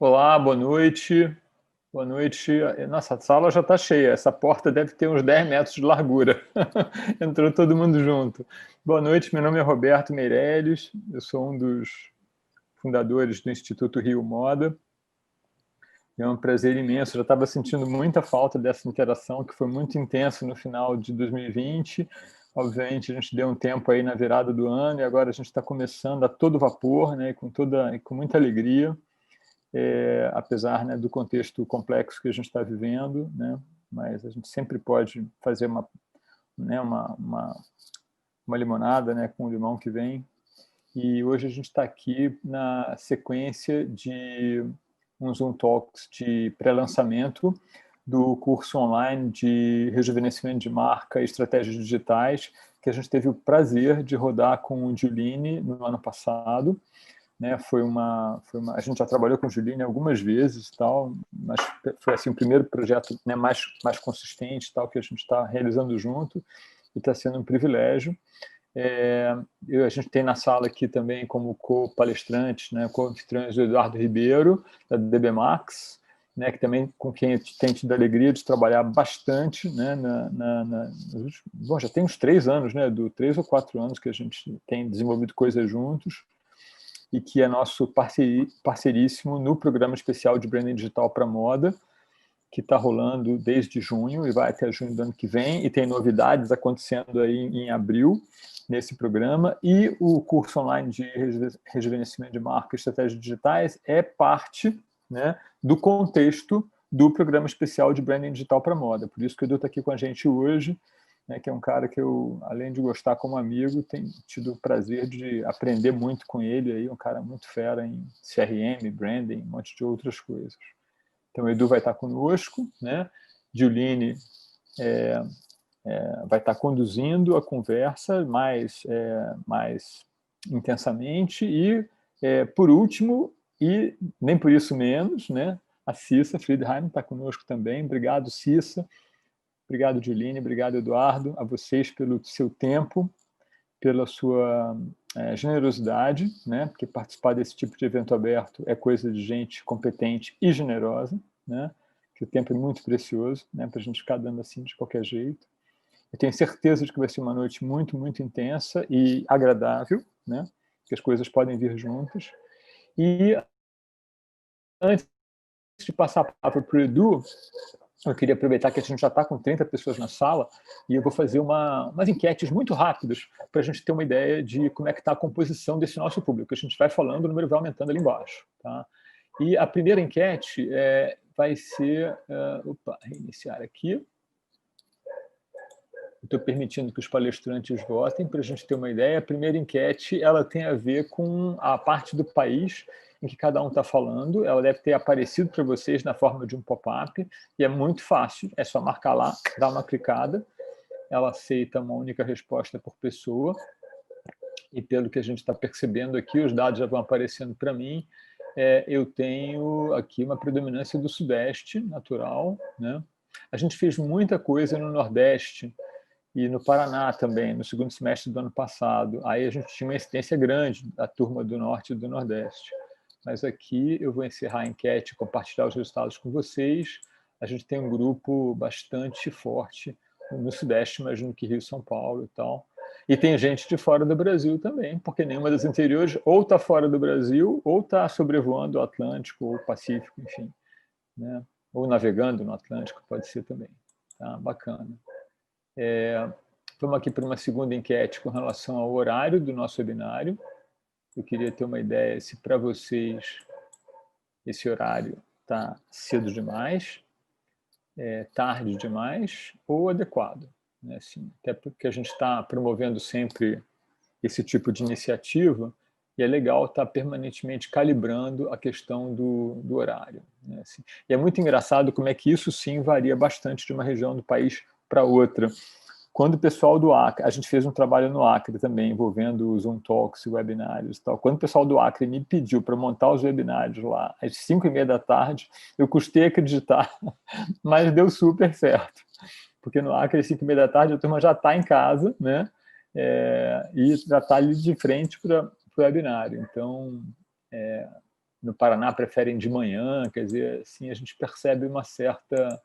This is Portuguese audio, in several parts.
Olá, boa noite. Boa noite. Nossa, a sala já está cheia. Essa porta deve ter uns 10 metros de largura. Entrou todo mundo junto. Boa noite, meu nome é Roberto Meirelles. Eu sou um dos fundadores do Instituto Rio Moda. É um prazer imenso. Eu já estava sentindo muita falta dessa interação, que foi muito intensa no final de 2020. Obviamente, a gente deu um tempo aí na virada do ano e agora a gente está começando a todo vapor, né, com muita alegria. Apesar, né, do contexto complexo que a gente está vivendo, né, mas a gente sempre pode fazer uma limonada, né, com o limão que vem. E hoje a gente está aqui na sequência de um Zoom Talks de pré-lançamento do curso online de rejuvenescimento de marca e estratégias digitais, que a gente teve o prazer de rodar com o Giuline no ano passado. Né, a gente já trabalhou com o Giuline algumas vezes, tal, mas foi assim o primeiro projeto, né, mais consistente, tal, que a gente está realizando junto, e está sendo um privilégio. A gente tem na sala aqui também como co-palestrantes, né, co-anfitriões, o Eduardo Ribeiro, da DB Max, né, que também com quem eu tenho tido a alegria de trabalhar bastante, né, bom, já tem uns 3 anos, né, 3 ou 4 anos que a gente tem desenvolvido coisas juntos, e que é nosso parceiríssimo no programa especial de branding digital para moda, que está rolando desde junho e vai até junho do ano que vem, e tem novidades acontecendo aí em abril nesse programa, e o curso online de rejuvenescimento de marca e estratégias digitais é parte, né, do contexto do programa especial de branding digital para moda. Por isso que o Edu está aqui com a gente hoje, né, que é um cara que eu, além de gostar como amigo, tenho tido o prazer de aprender muito com ele, aí, um cara muito fera em CRM, branding, um monte de outras coisas. Então, o Edu vai estar conosco, né? Giuline vai estar conduzindo a conversa mais intensamente e, por último, e nem por isso menos, né? A Cissa Friedheim está conosco também. Obrigado, Cissa. Obrigado, Giuline, obrigado, Eduardo, a vocês pelo seu tempo, pela sua generosidade, né? Porque participar desse tipo de evento aberto é coisa de gente competente e generosa, né? Que o tempo é muito precioso, né? Para a gente ficar dando assim de qualquer jeito. Eu tenho certeza de que vai ser uma noite muito, muito intensa e agradável, né? Que as coisas podem vir juntas. E antes de passar a palavra para o Edu, eu queria aproveitar que a gente já está com 30 pessoas na sala e eu vou fazer umas enquetes muito rápidas para a gente ter uma ideia de como é que está a composição desse nosso público. A gente vai falando, o número vai aumentando ali embaixo. Tá? E a primeira enquete vai ser... reiniciar aqui. Estou permitindo que os palestrantes votem para a gente ter uma ideia. A primeira enquete ela tem a ver com a parte do país em que cada um está falando. Ela deve ter aparecido para vocês na forma de um pop-up e é muito fácil, é só marcar lá, dar uma clicada. Ela aceita uma única resposta por pessoa e pelo que a gente está percebendo aqui, os dados já vão aparecendo para mim. Eu tenho aqui uma predominância do Sudeste natural, né? A gente fez muita coisa no Nordeste e no Paraná também, no segundo semestre do ano passado. Aí a gente tinha uma incidência grande da turma do Norte e do Nordeste. Mas aqui eu vou encerrar a enquete, compartilhar os resultados com vocês. A gente tem um grupo bastante forte no Sudeste, imagino que Rio, São Paulo e tal. E tem gente de fora do Brasil também, porque nenhuma das anteriores ou está fora do Brasil, ou está sobrevoando o Atlântico ou o Pacífico, enfim. Né? Ou navegando no Atlântico, pode ser também. Tá? Bacana. Vamos aqui para uma segunda enquete com relação ao horário do nosso webinário. Eu queria ter uma ideia se para vocês esse horário está cedo demais, tarde demais ou adequado. Né? Assim, até porque a gente está promovendo sempre esse tipo de iniciativa e é legal estar permanentemente calibrando a questão do horário. Né? Assim, e é muito engraçado como é que isso sim varia bastante de uma região do país para outra. Quando o pessoal do Acre, a gente fez um trabalho no Acre também, envolvendo os Zoom Talks e webinários e tal. Quando o pessoal do Acre me pediu para montar os webinários lá às 5h30 da tarde, eu custei acreditar, mas deu super certo. Porque no Acre, às 5h30 da tarde, a turma já está em casa, né? E já está ali de frente para o webinário. Então, no Paraná preferem de manhã, quer dizer, assim, a gente percebe uma certa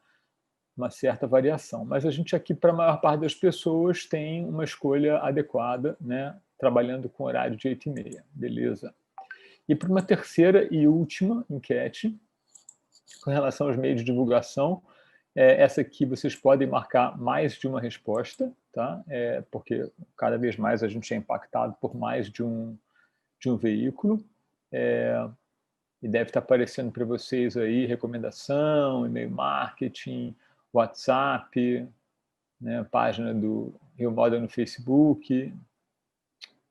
variação. Mas a gente aqui, para a maior parte das pessoas, tem uma escolha adequada, né? Trabalhando com horário de 8h30, beleza? E para uma terceira e última enquete, com relação aos meios de divulgação, essa aqui vocês podem marcar mais de uma resposta, tá? Porque cada vez mais a gente é impactado por mais de um veículo. E deve estar aparecendo para vocês aí recomendação, e-mail marketing, WhatsApp, né, página do Rio Moda no Facebook.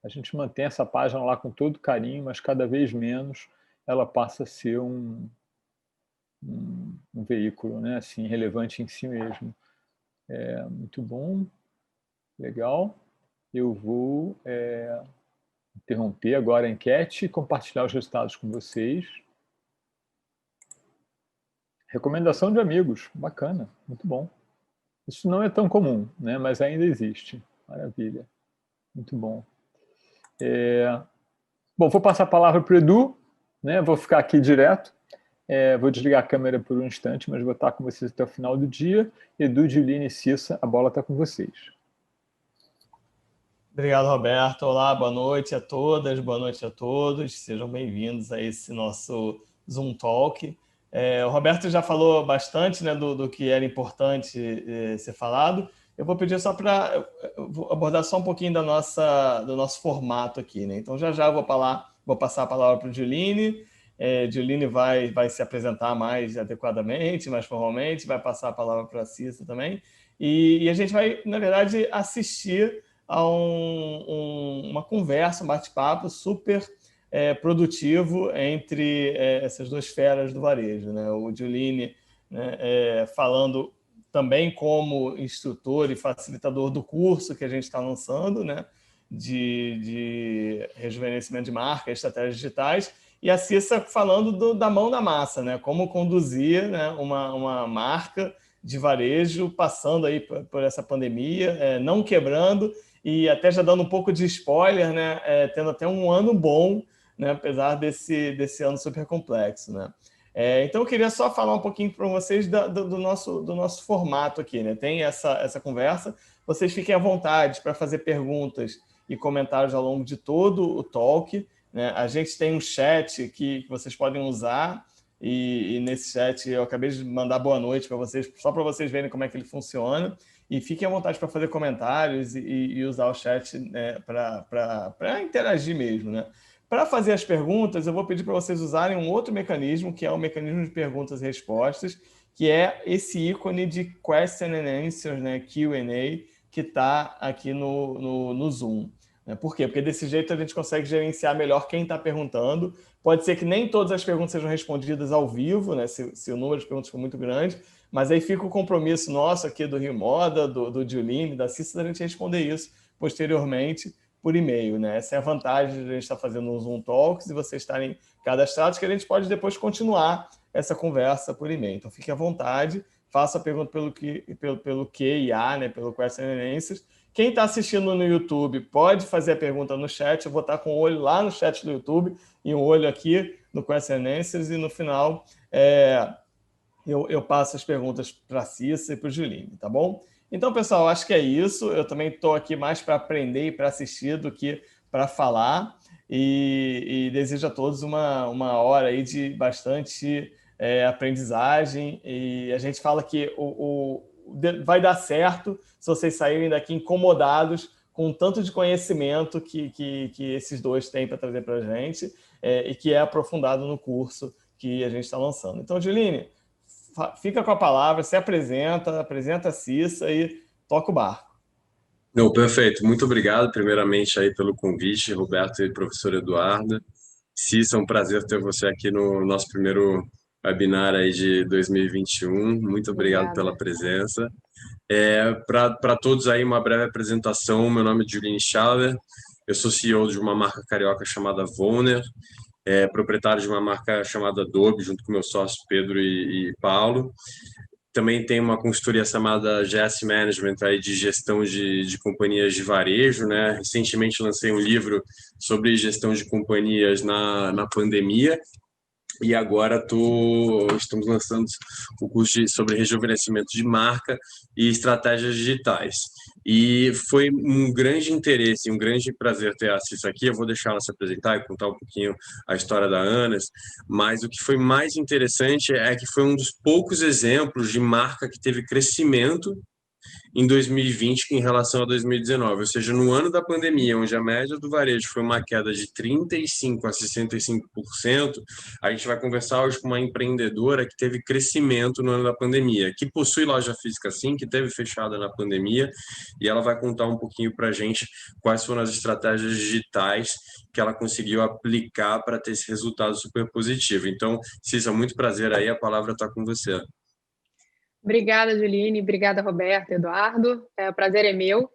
A gente mantém essa página lá com todo carinho, mas cada vez menos ela passa a ser um veículo, né, assim, relevante em si mesmo. Muito bom, legal. Eu vou interromper agora a enquete e compartilhar os resultados com vocês. Recomendação de amigos, bacana, muito bom. Isso não é tão comum, né, mas ainda existe. Maravilha, muito bom. Bom, vou passar a palavra para o Edu, né, vou ficar aqui direto. Vou desligar a câmera por um instante, mas vou estar com vocês até o final do dia. Edu, Juline e Cissa, a bola está com vocês. Obrigado, Roberto. Olá, boa noite a todas, boa noite a todos. Sejam bem-vindos a esse nosso Zoom Talk. O Roberto já falou bastante, né, do que era importante ser falado. Eu vou pedir só para abordar só um pouquinho do nosso formato aqui, né? Então, já eu vou passar a palavra para o Juline. Juline vai se apresentar mais adequadamente, mais formalmente, vai passar a palavra para a Cissa também. E a gente vai, na verdade, assistir a uma conversa, um bate-papo super produtivo entre essas duas feras do varejo, né? O Juline, né, falando também como instrutor e facilitador do curso que a gente está lançando, né, de rejuvenescimento de marca, estratégias digitais, e a Cissa falando da mão na massa, né, como conduzir, né, uma marca de varejo passando aí por essa pandemia, não quebrando, e até já dando um pouco de spoiler, né, tendo até um ano bom, né, apesar desse ano super complexo, né. Então, eu queria só falar um pouquinho para vocês do nosso formato aqui, né? Tem essa conversa, vocês fiquem à vontade para fazer perguntas e comentários ao longo de todo o talk, né? A gente tem um chat que vocês podem usar, e nesse chat eu acabei de mandar boa noite para vocês, só para vocês verem como é que ele funciona, e fiquem à vontade para fazer comentários e usar o chat, né, para interagir mesmo, né? Para fazer as perguntas, eu vou pedir para vocês usarem um outro mecanismo, que é o mecanismo de perguntas e respostas, que é esse ícone de Question and Answers, né, Q&A, que está aqui no Zoom. Por quê? Porque desse jeito a gente consegue gerenciar melhor quem está perguntando. Pode ser que nem todas as perguntas sejam respondidas ao vivo, né, se o número de perguntas for muito grande, mas aí fica o compromisso nosso aqui do Rio Moda, do Juline, da Cissa, da gente responder isso posteriormente por e-mail, né? Essa é a vantagem de a gente estar fazendo um Zoom Talks e vocês estarem cadastrados, que a gente pode depois continuar essa conversa por e-mail. Então, fique à vontade, faça a pergunta pelo QIA, né? Pelo Question and Answers. Quem está assistindo no YouTube pode fazer a pergunta no chat, eu vou estar com o olho lá no chat do YouTube e um olho aqui no Question and Answers, e no final eu passo as perguntas para a Cissa e para o Juline, tá bom? Então, pessoal, acho que é isso. Eu também estou aqui mais para aprender e para assistir do que para falar. E desejo a todos uma hora aí de bastante aprendizagem. E a gente fala que vai dar certo se vocês saírem daqui incomodados com o tanto de conhecimento que esses dois têm para trazer para a gente, e que é aprofundado no curso que a gente está lançando. Então, Juline, fica com a palavra, se apresenta a Cissa e toca o barco. Não, perfeito. Muito obrigado, primeiramente, aí pelo convite, Roberto e professor Eduardo. Cissa, é um prazer ter você aqui no nosso primeiro webinar aí de 2021. Muito obrigado pela presença. Para todos aí, uma breve apresentação. Meu nome é Juline Schaller, eu sou CEO de uma marca carioca chamada Vonner, proprietário de uma marca chamada Adobe, junto com meus sócios Pedro e Paulo. Também tem uma consultoria chamada GS Management aí de gestão de companhias de varejo, né? Recentemente lancei um livro sobre gestão de companhias na pandemia. e agora estamos lançando o curso sobre rejuvenescimento de marca e estratégias digitais. E foi um grande interesse, um grande prazer ter a Cissa aqui. Eu vou deixar ela se apresentar e contar um pouquinho a história da Anas, mas o que foi mais interessante é que foi um dos poucos exemplos de marca que teve crescimento em 2020 em relação a 2019, ou seja, no ano da pandemia, onde a média do varejo foi uma queda de 35% a 65%, a gente vai conversar hoje com uma empreendedora que teve crescimento no ano da pandemia, que possui loja física sim, que teve fechada na pandemia, e ela vai contar um pouquinho para a gente quais foram as estratégias digitais que ela conseguiu aplicar para ter esse resultado super positivo. Então, Cissa, muito prazer aí, a palavra está com você. Obrigada, Juline. Obrigada, Roberto, Eduardo. O prazer é meu.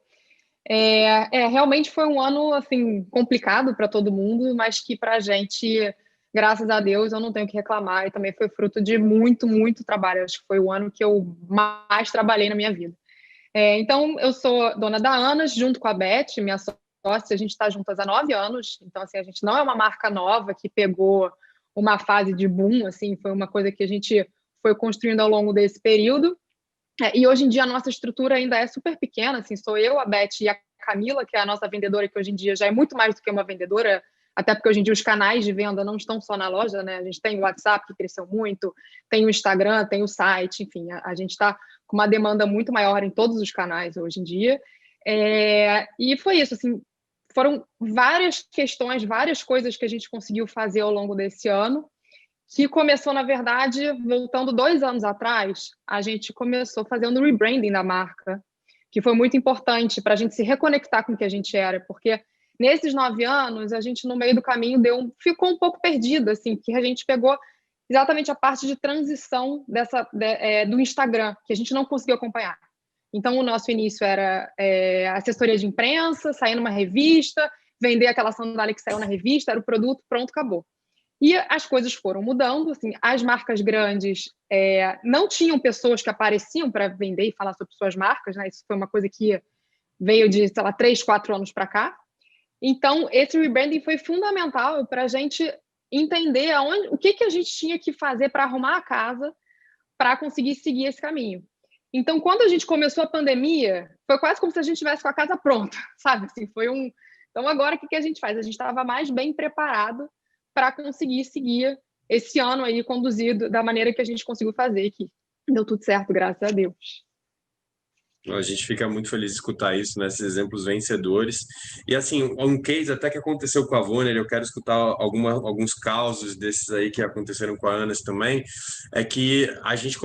Realmente foi um ano assim complicado para todo mundo, mas que para a gente, graças a Deus, eu não tenho o que reclamar. E também foi fruto de muito, muito trabalho. Acho que foi o ano que eu mais trabalhei na minha vida. Então, eu sou dona da Anas, junto com a Beth, minha sócia. A gente está juntas há 9 anos. Então, assim, a gente não é uma marca nova que pegou uma fase de boom. Assim, foi uma coisa que a gente foi construindo ao longo desse período. E hoje em dia a nossa estrutura ainda é super pequena, assim, sou eu, a Beth e a Camila, que é a nossa vendedora, que hoje em dia já é muito mais do que uma vendedora, até porque hoje em dia os canais de venda não estão só na loja, né? A gente tem o WhatsApp, que cresceu muito, tem o Instagram, tem o site, enfim, a gente está com uma demanda muito maior em todos os canais hoje em dia. E foi isso, assim, foram várias questões, várias coisas que a gente conseguiu fazer ao longo desse ano, que começou, na verdade, voltando 2 anos atrás, a gente começou fazendo o rebranding da marca, que foi muito importante para a gente se reconectar com o que a gente era, porque nesses 9 anos, a gente, no meio do caminho, ficou um pouco perdido, assim, que a gente pegou exatamente a parte de transição do Instagram, que a gente não conseguiu acompanhar. Então, o nosso início era assessoria de imprensa, sair numa revista, vender aquela sandália que saiu na revista, era o produto, pronto, acabou. E as coisas foram mudando, assim, as marcas grandes não tinham pessoas que apareciam para vender e falar sobre suas marcas, né? Isso foi uma coisa que veio de, sei lá, 3, 4 anos para cá. Então, esse rebranding foi fundamental para a gente entender o que a gente tinha que fazer para arrumar a casa para conseguir seguir esse caminho. Então, quando a gente começou a pandemia, foi quase como se a gente tivesse com a casa pronta, sabe? Assim, Então, agora, o que a gente faz? A gente estava mais bem preparado para conseguir seguir esse ano aí conduzido da maneira que a gente conseguiu fazer, que deu tudo certo, graças a Deus. A gente fica muito feliz de escutar isso, né? Esses exemplos vencedores. E, assim, um case até que aconteceu com a Vonner, eu quero escutar alguns causos desses aí que aconteceram com a Anas também, é que a gente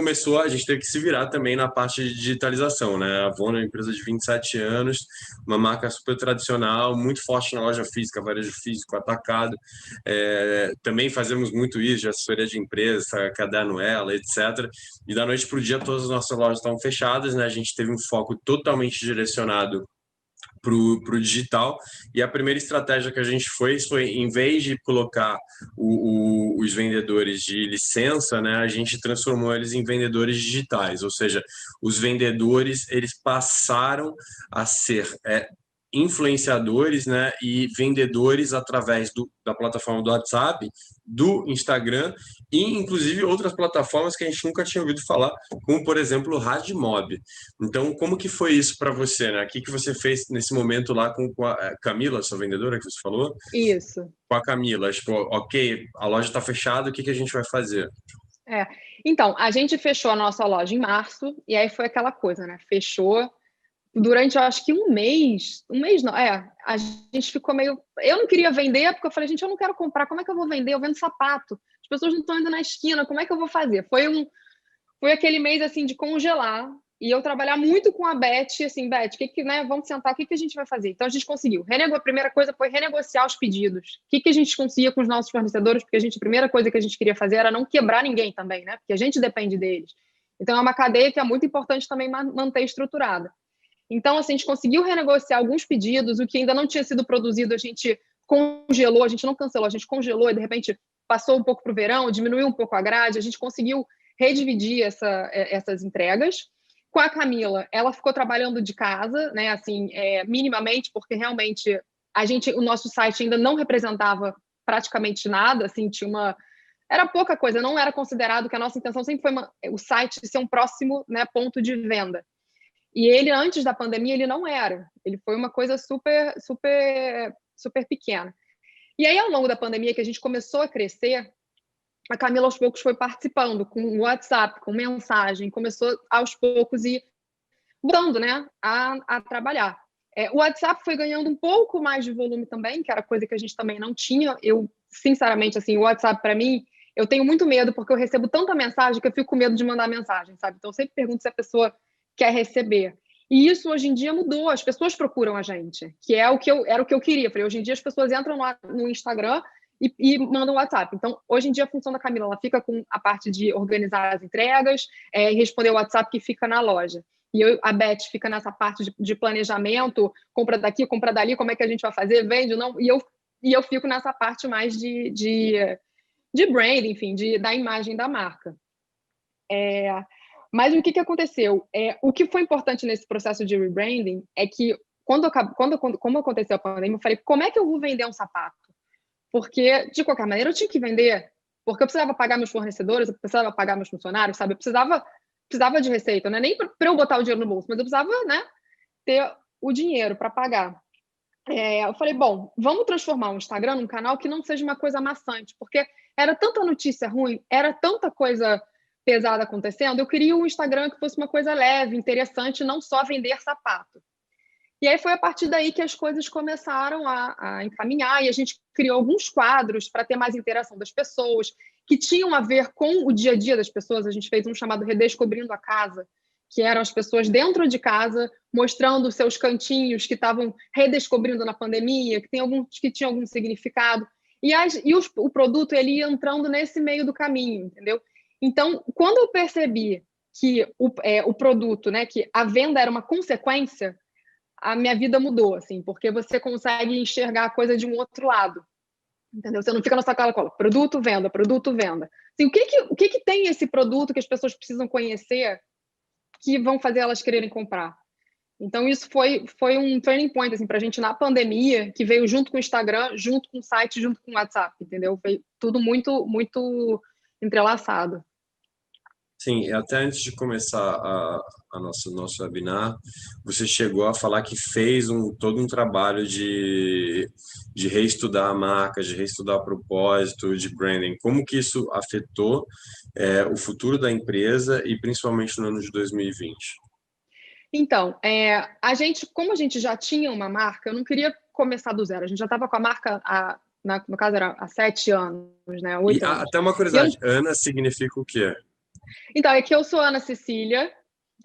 teve que se virar também na parte de digitalização, né? A Vonner é uma empresa de 27 anos, uma marca super tradicional, muito forte na loja física, varejo físico, atacado. Também fazemos muito isso, de assessoria de empresa, caderno ela, etc. E da noite para o dia, todas as nossas lojas estavam fechadas, né? A gente teve um foco totalmente direcionado para o digital, e a primeira estratégia que a gente foi, em vez de colocar os vendedores de licença, né, a gente transformou eles em vendedores digitais, ou seja, os vendedores eles passaram a ser influenciadores, né, e vendedores através da plataforma do WhatsApp, do Instagram e, inclusive, outras plataformas que a gente nunca tinha ouvido falar, como, por exemplo, o Radmob. Então, como que foi isso para você, né? O que você fez nesse momento lá com a Camila, sua vendedora, que você falou? Isso. Com a Camila, tipo, ok, a loja está fechada, o que a gente vai fazer? Então, a gente fechou a nossa loja em março, e aí foi aquela coisa, né? Fechou durante, eu acho que um mês não, a gente ficou meio... Eu não queria vender, porque eu falei, gente, eu não quero comprar, como é que eu vou vender? Eu vendo sapato, as pessoas não estão indo na esquina, como é que eu vou fazer? Foi aquele mês, assim, de congelar, e eu trabalhar muito com a Beth, assim, Beth, né, vamos sentar, o que a gente vai fazer? Então, a gente conseguiu. A primeira coisa foi renegociar os pedidos. O que a gente conseguia com os nossos fornecedores, porque a primeira coisa que a gente queria fazer era não quebrar ninguém também, né? Porque a gente depende deles. Então, é uma cadeia que é muito importante também manter estruturada. Então, assim, a gente conseguiu renegociar alguns pedidos, o que ainda não tinha sido produzido, a gente congelou, a gente não cancelou, a gente congelou e, de repente, passou um pouco para o verão, diminuiu um pouco a grade, a gente conseguiu redividir essas entregas. Com a Camila, ela ficou trabalhando de casa, né, assim, minimamente, porque realmente o nosso site ainda não representava praticamente nada, assim, tinha era pouca coisa, não era considerado, que a nossa intenção sempre foi o site ser um próximo, né, ponto de venda. E ele, antes da pandemia, ele não era. Ele foi uma coisa super, super, super pequena. E aí, ao longo da pandemia, que a gente começou a crescer, a Camila, aos poucos, foi participando com WhatsApp, com mensagem, começou, aos poucos, ir mudando, né, a trabalhar. O WhatsApp foi ganhando um pouco mais de volume também, que era coisa que a gente também não tinha. Eu, sinceramente, assim, o WhatsApp, para mim, eu tenho muito medo, porque eu recebo tanta mensagem que eu fico com medo de mandar mensagem, sabe? Então, eu sempre pergunto se a pessoa quer receber. E isso, hoje em dia, mudou. As pessoas procuram a gente, que era o que eu queria. Falei, hoje em dia, as pessoas entram no Instagram e mandam WhatsApp. Então, hoje em dia, a função da Camila, ela fica com a parte de organizar as entregas e responder o WhatsApp que fica na loja. E a Beth fica nessa parte de planejamento, compra daqui, compra dali, como é que a gente vai fazer, vende, não? E eu fico nessa parte mais de brand, enfim, da imagem da marca. Mas o que aconteceu? O que foi importante nesse processo de rebranding é que, como aconteceu a pandemia, eu falei, como é que eu vou vender um sapato? Porque, de qualquer maneira, eu tinha que vender, porque eu precisava pagar meus fornecedores, eu precisava pagar meus funcionários, sabe? Eu precisava de receita, não é nem para eu botar o dinheiro no bolso, mas eu precisava, né, ter o dinheiro para pagar. Eu falei, bom, vamos transformar o Instagram num canal que não seja uma coisa maçante, porque era tanta notícia ruim, era tanta coisa pesada acontecendo, eu queria um Instagram que fosse uma coisa leve, interessante, não só vender sapato. E aí foi a partir daí que as coisas começaram a encaminhar, e a gente criou alguns quadros para ter mais interação das pessoas, que tinham a ver com o dia a dia das pessoas. A gente fez um chamado Redescobrindo a Casa, que eram as pessoas dentro de casa, mostrando seus cantinhos que estavam redescobrindo na pandemia, que tem alguns que tinham algum significado. O produto, ele ia entrando nesse meio do caminho, entendeu? Então, quando eu percebi que o produto, né, que a venda era uma consequência, a minha vida mudou, assim, porque você consegue enxergar a coisa de um outro lado, entendeu? Você não fica na sua cara, produto, venda, produto, venda. Assim, o que tem esse produto que as pessoas precisam conhecer que vão fazer elas quererem comprar? Então, isso foi um turning point, assim, para a gente na pandemia, que veio junto com o Instagram, junto com o site, junto com o WhatsApp, entendeu? Foi tudo muito, muito entrelaçado. Sim, até antes de começar nosso webinar, você chegou a falar que fez todo um trabalho de reestudar a marca, de reestudar o propósito, de branding. Como que isso afetou o futuro da empresa e principalmente no ano de 2020? Então, como a gente já tinha uma marca, eu não queria começar do zero. A gente já estava com a marca, no caso, era há 7 anos, né? 8 anos. Até uma curiosidade, Ana significa o quê? Então, é que eu sou Ana Cecília.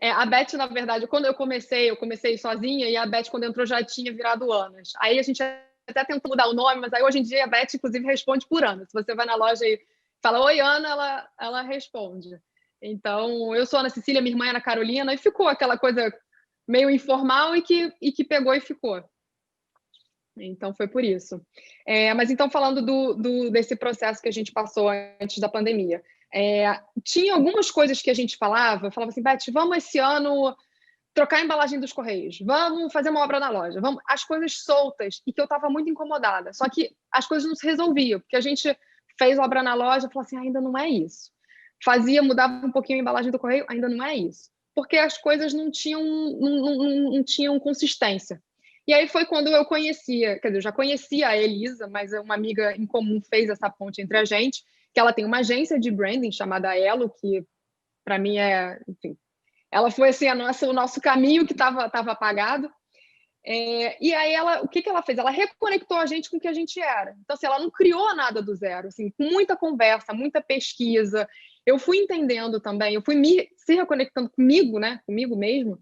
A Beth, na verdade, quando eu comecei sozinha, e a Beth, quando entrou, já tinha virado Anas. Aí a gente até tentou mudar o nome, mas aí hoje em dia a Beth, inclusive, responde por Ana. Se você vai na loja e fala, oi, Ana, ela responde. Então, eu sou Ana Cecília, minha irmã é Ana Carolina, e ficou aquela coisa meio informal e que pegou e ficou. Então, foi por isso. Mas então, falando desse processo que a gente passou antes da pandemia, tinha algumas coisas que a gente falava assim, Beth, vamos esse ano trocar a embalagem dos Correios, vamos fazer uma obra na loja, as coisas soltas, e que eu estava muito incomodada, só que as coisas não se resolviam, porque a gente fez obra na loja e falou assim, ainda não é isso. Mudava um pouquinho a embalagem do Correio, ainda não é isso. Porque as coisas não tinham consistência. E aí foi quando eu conhecia, quer dizer, eu já conhecia a Elisa, mas uma amiga em comum fez essa ponte entre a gente, que ela tem uma agência de branding chamada Elo, que para mim enfim, ela foi assim, o nosso caminho que estava apagado. E aí o que ela fez? Ela reconectou a gente com o que a gente era. Então, assim, ela não criou nada do zero, assim, com muita conversa, muita pesquisa. Eu fui entendendo também, eu fui se reconectando comigo, né, comigo mesmo,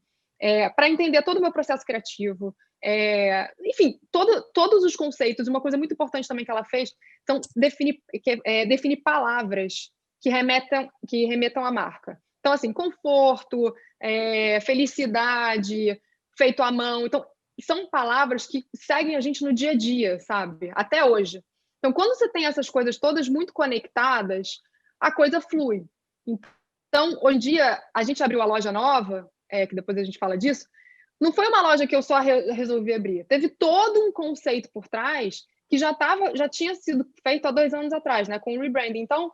para entender todo o meu processo criativo. Enfim, todos os conceitos. Uma coisa muito importante também que ela fez são definir palavras que remetam à marca. Então, assim, conforto, felicidade, feito à mão. Então, são palavras que seguem a gente no dia a dia, sabe? Até hoje. Então, quando você tem essas coisas todas muito conectadas, a coisa flui. Então, hoje em dia, a gente abriu a loja nova, que depois a gente fala disso, não foi uma loja que eu só resolvi abrir. Teve todo um conceito por trás que já tinha sido feito há 2 anos atrás, né, com o rebranding. Então,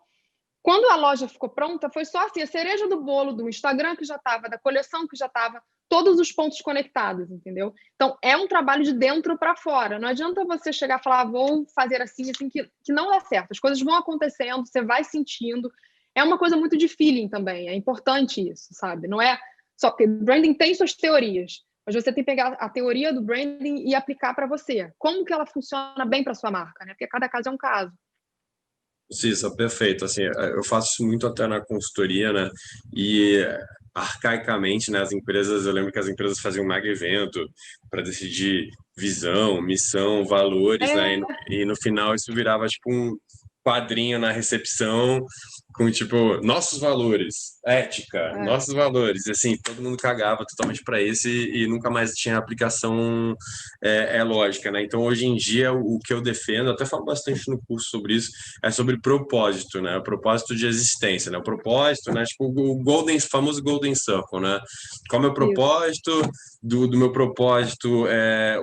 Quando a loja ficou pronta, foi só assim, a cereja do bolo do Instagram que já estava, da coleção que já estava, todos os pontos conectados, entendeu? Então, é um trabalho de dentro para fora. Não adianta você chegar e falar, vou fazer assim, que não dá certo. As coisas vão acontecendo, você vai sentindo. É uma coisa muito de feeling também, é importante isso, sabe? Não é só porque branding tem suas teorias, mas você tem que pegar a teoria do branding e aplicar para você. Como que ela funciona bem para sua marca, né? Porque cada caso é um caso. Cissa, perfeito. Assim, eu faço isso muito até na consultoria, né? E arcaicamente, né, as empresas, eu lembro que as empresas faziam um mega evento para decidir visão, missão, valores, né? E no final isso virava tipo um quadrinho na recepção com tipo nossos valores, ética, nossos valores. E assim, todo mundo cagava totalmente para esse e nunca mais tinha aplicação lógica, né? Então, hoje em dia, o que eu defendo, até falo bastante no curso sobre isso, é sobre propósito, né? O propósito de existência, né? O propósito, né? Tipo, o famoso Golden Circle, né? Qual é o meu propósito? Do meu propósito é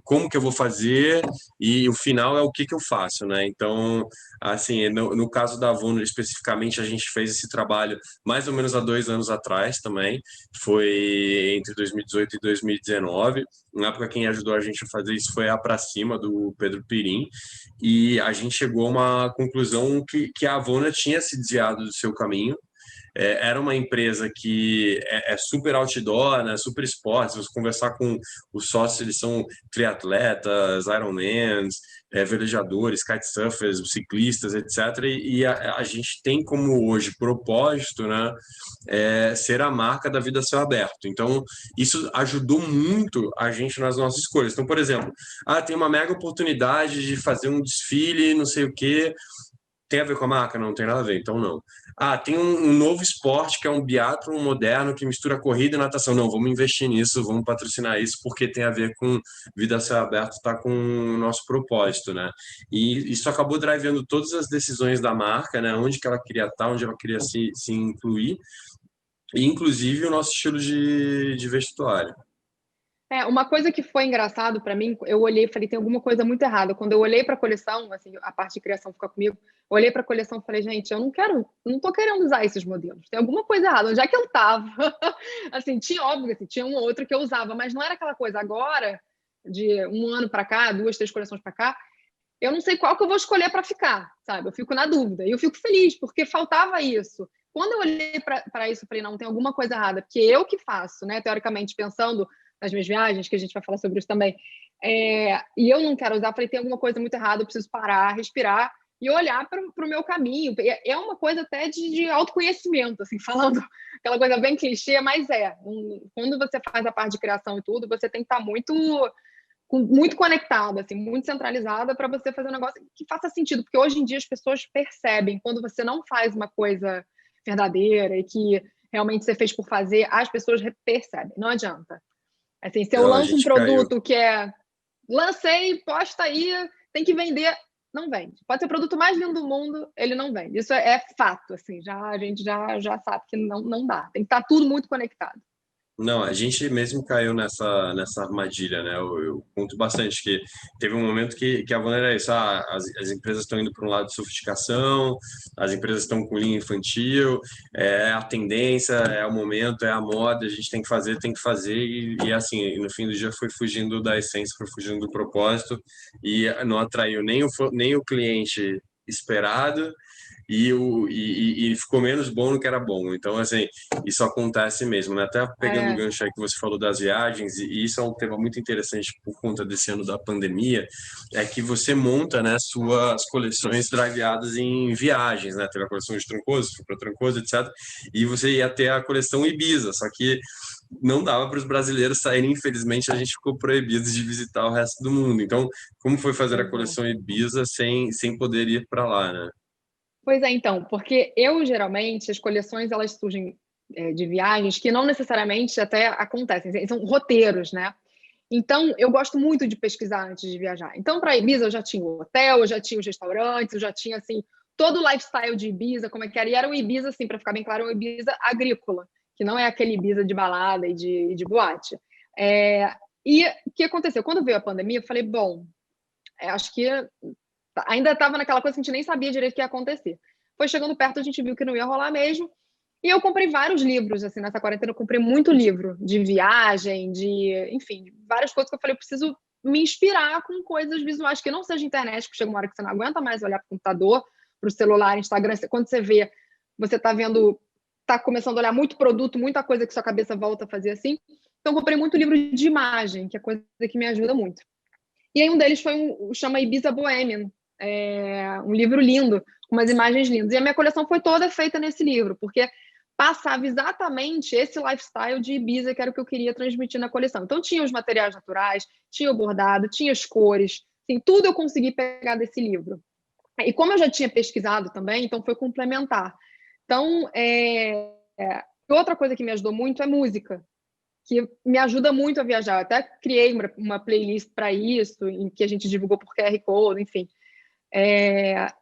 como que eu vou fazer e o final é o que eu faço, né? Então, assim, no caso da Avon especificamente, a gente fez esse trabalho mais ou menos há 2 anos atrás também, foi entre 2018 e 2019. Na época, quem ajudou a gente a fazer isso foi a Pra Cima, do Pedro Pirim, e a gente chegou a uma conclusão que a Avon tinha se desviado do seu caminho. Era uma empresa que é super outdoor, né, super esporte. Se você conversar com os sócios, eles são triatletas, Ironmans, velejadores, kitesurfers, ciclistas, etc. E a gente tem como hoje propósito, né, ser a marca da vida a céu aberto. Então, isso ajudou muito a gente nas nossas escolhas. Então, por exemplo, tem uma mega oportunidade de fazer um desfile, não sei o quê. Tem a ver com a marca? Não tem nada a ver, então não. Tem um novo esporte que é um biatlon moderno que mistura corrida e natação. Não, vamos investir nisso, vamos patrocinar isso, porque tem a ver com vida a céu aberto, está com o nosso propósito, né? E isso acabou drivando todas as decisões da marca, né? Onde que ela queria estar, onde ela queria se incluir, e inclusive o nosso estilo de vestuário. Uma coisa que foi engraçado para mim, eu olhei e falei, tem alguma coisa muito errada. Quando eu olhei para a coleção, assim, a parte de criação fica comigo, eu olhei para a coleção e falei, gente, eu não tô querendo usar esses modelos. Tem alguma coisa errada. Onde é que eu tava? Assim, tinha óbvio, assim, tinha um ou outro que eu usava, mas não era aquela coisa agora, de um ano para cá, 2, 3 coleções para cá, eu não sei qual que eu vou escolher para ficar, sabe? Eu fico na dúvida. E eu fico feliz, porque faltava isso. Quando eu olhei para isso, eu falei, não, tem alguma coisa errada, porque eu que faço, né? Teoricamente, pensando nas minhas viagens, que a gente vai falar sobre isso também, e eu não quero usar, falei, tem alguma coisa muito errada, eu preciso parar, respirar e olhar para o meu caminho. É uma coisa até de autoconhecimento, assim, falando aquela coisa bem clichê, mas quando você faz a parte de criação e tudo, você tem que estar muito conectado, assim, muito centralizada para você fazer um negócio que faça sentido, porque hoje em dia as pessoas percebem quando você não faz uma coisa verdadeira e que realmente você fez por fazer, as pessoas percebem, não adianta. Assim, se eu lanço um produto que lancei, posta aí, tem que vender, não vende. Pode ser o produto mais lindo do mundo, ele não vende. Isso é fato, assim, a gente já sabe que não dá. Tem que estar tudo muito conectado. Não, a gente mesmo caiu nessa armadilha, né? Eu conto bastante que teve um momento que a Havana era isso, as empresas estão indo para um lado de sofisticação, as empresas estão com linha infantil, é a tendência, é o momento, é a moda, a gente tem que fazer, e assim, no fim do dia foi fugindo da essência, foi fugindo do propósito, e não atraiu nem o cliente esperado, e ficou menos bom do que era bom. Então, assim, isso acontece mesmo, né? Até pegando o gancho aí que você falou das viagens, e isso é um tema muito interessante por conta desse ano da pandemia, é que você monta, né, suas coleções driveadas em viagens, né? Teve a coleção de Trancoso, foi para Trancoso, etc. E você ia ter a coleção Ibiza, só que não dava para os brasileiros saírem, infelizmente a gente ficou proibido de visitar o resto do mundo. Então, como foi fazer a coleção Ibiza sem poder ir para lá, né? Pois é, então, porque geralmente, as coleções, elas surgem de viagens que não necessariamente até acontecem, são roteiros, né? Então, eu gosto muito de pesquisar antes de viajar. Então, para Ibiza, eu já tinha o hotel, eu já tinha os restaurantes, eu já tinha, assim, todo o lifestyle de Ibiza, como é que era. E era um Ibiza, assim, para ficar bem claro, um Ibiza agrícola, que não é aquele Ibiza de balada e de boate. E o que aconteceu? Quando veio a pandemia, eu falei, bom, acho que ainda estava naquela coisa que a gente nem sabia direito o que ia acontecer. foi chegando perto, a gente viu que não ia rolar mesmo. E eu comprei vários livros, assim, nessa quarentena eu comprei muito livro de viagem, enfim, várias coisas que eu falei, eu preciso me inspirar com coisas visuais que não seja internet, porque chega uma hora que você não aguenta mais olhar para o computador, para o celular, Instagram, quando você vê, você está vendo, está começando a olhar muito produto, muita coisa que sua cabeça volta a fazer assim. Então, eu comprei muito livro de imagem, que é coisa que me ajuda muito. E aí um deles foi chama Ibiza Bohemian, um livro lindo, com umas imagens lindas. E a minha coleção foi toda feita nesse livro, porque passava exatamente esse lifestyle de Ibiza, que era o que eu queria transmitir na coleção. Então, tinha os materiais naturais, tinha o bordado, tinha as cores, assim, tudo eu consegui pegar desse livro. E como eu já tinha pesquisado também, então foi complementar. Então, outra coisa que me ajudou muito é música, que me ajuda muito a viajar. Eu até criei uma playlist para isso, em que a gente divulgou por QR Code, enfim.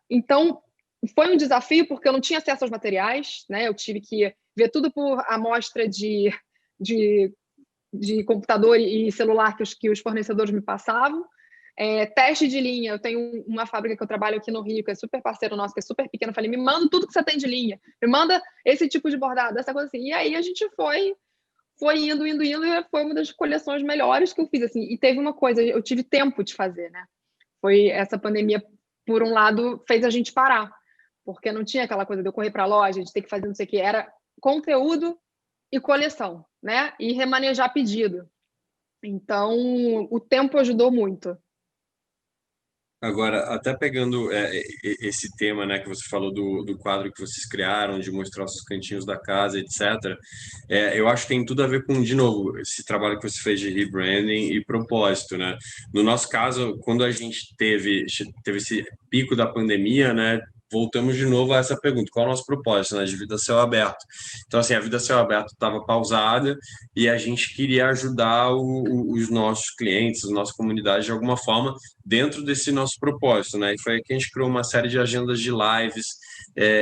Então, foi um desafio, porque eu não tinha acesso aos materiais, né? Eu tive que ver tudo por amostra de computador e celular que os fornecedores me passavam. Teste de linha, eu tenho uma fábrica que eu trabalho aqui no Rio, que é super parceiro nosso, que é super pequeno. Eu falei, me manda tudo que você tem de linha, me manda esse tipo de bordado, essa coisa assim. E aí a gente foi indo, e foi uma das coleções melhores que eu fiz, assim. E teve uma coisa, eu tive tempo de fazer, né? Foi essa pandemia, por um lado, fez a gente parar, porque não tinha aquela coisa de eu correr para a loja, de ter que fazer não sei o que, era conteúdo e coleção, né? E remanejar pedido. Então, o tempo ajudou muito. Agora, até pegando esse tema, né, que você falou do quadro que vocês criaram, de mostrar os cantinhos da casa, etc., eu acho que tem tudo a ver com, de novo, esse trabalho que você fez de rebranding e propósito, né? No nosso caso, quando a gente teve esse pico da pandemia, né, voltamos de novo a essa pergunta, qual é o nosso propósito, né, de vida a céu aberto? Então, assim, a vida a céu aberto estava pausada e a gente queria ajudar os nossos clientes, a nossa comunidade, de alguma forma, dentro desse nosso propósito, né? E foi aí que a gente criou uma série de agendas de lives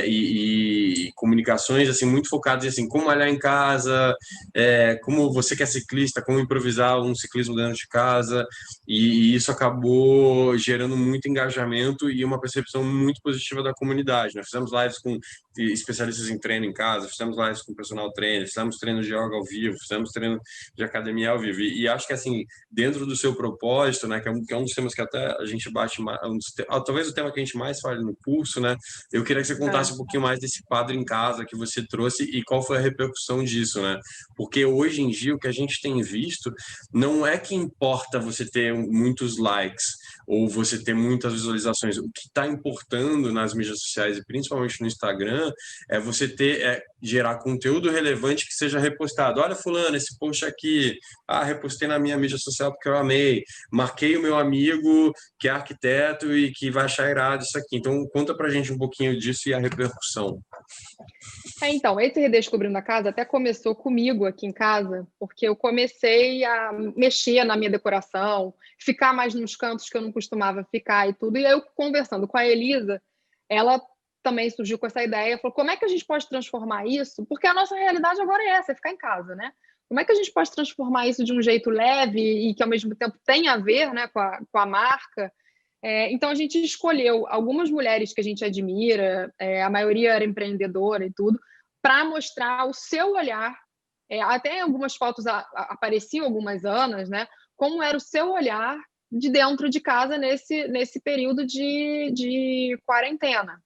e comunicações assim muito focadas em assim, como malhar em casa, como você que é ciclista, como improvisar um ciclismo dentro de casa, e isso acabou gerando muito engajamento e uma percepção muito positiva da comunidade. Nós fizemos lives com especialistas em treino em casa, fizemos lives com personal trainer, fizemos treino de yoga ao vivo, fizemos treino de academia ao vivo, e acho que assim, dentro do seu propósito, né, que é um dos temas que até a gente bate, talvez o tema que a gente mais fala no curso, né, eu queria que você contasse um pouquinho mais desse quadro em casa que você trouxe e qual foi a repercussão disso, né, porque hoje em dia o que a gente tem visto não é que importa você ter muitos likes ou você ter muitas visualizações, o que está importando nas mídias sociais e principalmente no Instagram é você gerar conteúdo relevante que seja repostado. Olha, fulano, esse post aqui, repostei na minha mídia social porque eu amei, marquei o meu amigo que é arquiteto e que vai achar irado isso aqui. Então, conta pra gente um pouquinho disso e a repercussão. Então, esse Redescobrindo a Casa até começou comigo aqui em casa, porque eu comecei a mexer na minha decoração, ficar mais nos cantos que eu não costumava ficar e tudo. E aí, eu conversando com a Elisa, ela também surgiu com essa ideia, falou, como é que a gente pode transformar isso? Porque a nossa realidade agora é essa, é ficar em casa, né? Como é que a gente pode transformar isso de um jeito leve e que, ao mesmo tempo, tenha a ver, né, com a marca? Então, a gente escolheu algumas mulheres que a gente admira, a maioria era empreendedora e tudo, para mostrar o seu olhar, até em algumas fotos apareciam algumas Anas, né? Como era o seu olhar de dentro de casa nesse período de quarentena.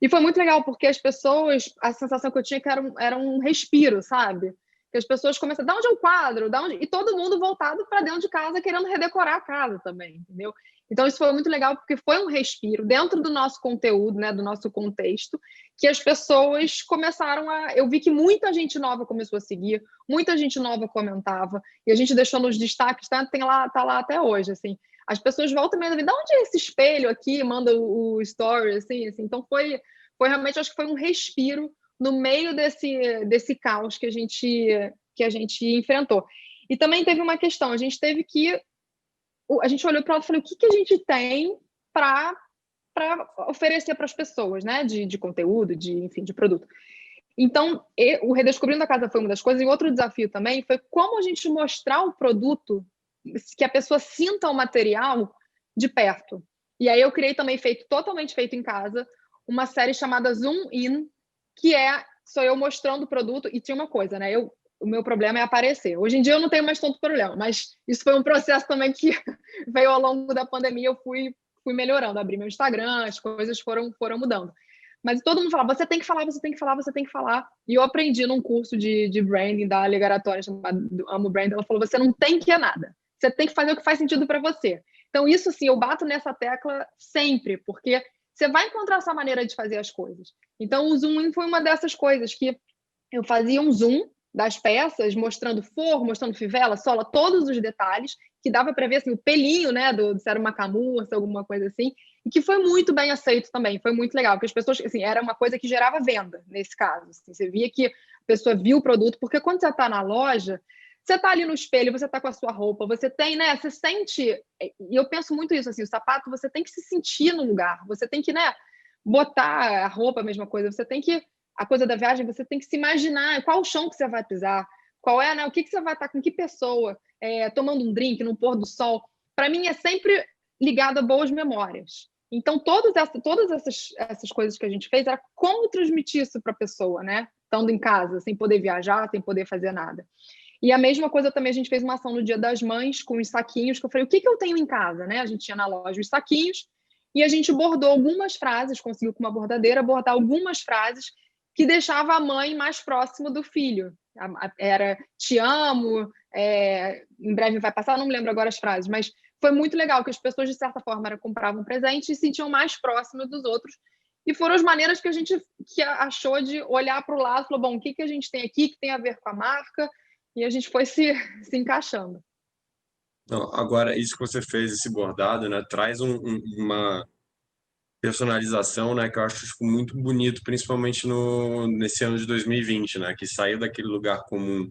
E foi muito legal, porque as pessoas, a sensação que eu tinha é que era um respiro, sabe? Que as pessoas começam, de onde é o quadro? E todo mundo voltado para dentro de casa, querendo redecorar a casa também, entendeu? Então, isso foi muito legal, porque foi um respiro dentro do nosso conteúdo, né, do nosso contexto, que as pessoas começaram a... Eu vi que muita gente nova começou a seguir, muita gente nova comentava, e a gente deixou nos destaques, tá lá até hoje, assim. As pessoas voltam mesmo, de onde é esse espelho aqui? Manda o story, assim. Então, foi realmente, acho que foi um respiro no meio desse caos que a gente enfrentou. E também teve uma questão, a gente olhou para ela e falou, o que a gente tem para oferecer para as pessoas, né? De conteúdo, enfim, de produto. Então, o Redescobrindo a Casa foi uma das coisas, e outro desafio também foi como a gente mostrar o produto, que a pessoa sinta o material de perto. E aí eu criei também, totalmente feito em casa, uma série chamada Zoom In, que sou eu mostrando o produto. E tinha uma coisa, né? O meu problema é aparecer. Hoje em dia eu não tenho mais tanto problema, mas isso foi um processo também que veio ao longo da pandemia. Eu fui melhorando, abri meu Instagram, as coisas foram mudando. Mas todo mundo falava, você tem que falar, você tem que falar, você tem que falar. E eu aprendi num curso de branding da Legaratória, chamado Amo Brand. Ela falou, você não tem que nada. Você tem que fazer o que faz sentido para você. Então, isso, sim, eu bato nessa tecla sempre, porque você vai encontrar essa maneira de fazer as coisas. Então, o Zoom In foi uma dessas coisas que eu fazia um zoom das peças, mostrando forro, mostrando fivela, sola, todos os detalhes, que dava para ver assim, o pelinho, né, se era uma camurça, alguma coisa assim, e que foi muito bem aceito também, foi muito legal, porque as pessoas, assim, era uma coisa que gerava venda, nesse caso, assim, você via que a pessoa viu o produto, porque quando você está na loja, você está ali no espelho, você está com a sua roupa, você tem, né, você sente, e eu penso muito isso, assim, o sapato, você tem que se sentir no lugar, você tem que, né, botar a roupa, a mesma coisa, você tem que, a coisa da viagem, você tem que se imaginar qual o chão que você vai pisar, qual é, né, o que você vai estar com que pessoa, tomando um drink no pôr do sol. Para mim é sempre ligado a boas memórias. Então, todas essas coisas que a gente fez era como transmitir isso para a pessoa, né? Estando em casa, sem poder viajar, sem poder fazer nada. E a mesma coisa também, a gente fez uma ação no Dia das Mães com os saquinhos, que eu falei, o que eu tenho em casa, né? A gente tinha na loja os saquinhos e a gente bordou algumas frases, conseguiu com uma bordadeira bordar algumas frases que deixava a mãe mais próximo do filho. Era te amo, em breve vai passar, não me lembro agora as frases, mas foi muito legal que as pessoas, de certa forma, compravam presente e se sentiam mais próximas dos outros. E foram as maneiras que a gente achou de olhar para o lado e falou, bom, o que a gente tem aqui que tem a ver com a marca? E a gente foi se encaixando. Não, agora, isso que você fez, esse bordado, né, traz uma personalização, né, que eu acho tipo, muito bonito, principalmente nesse ano de 2020, né, que saiu daquele lugar comum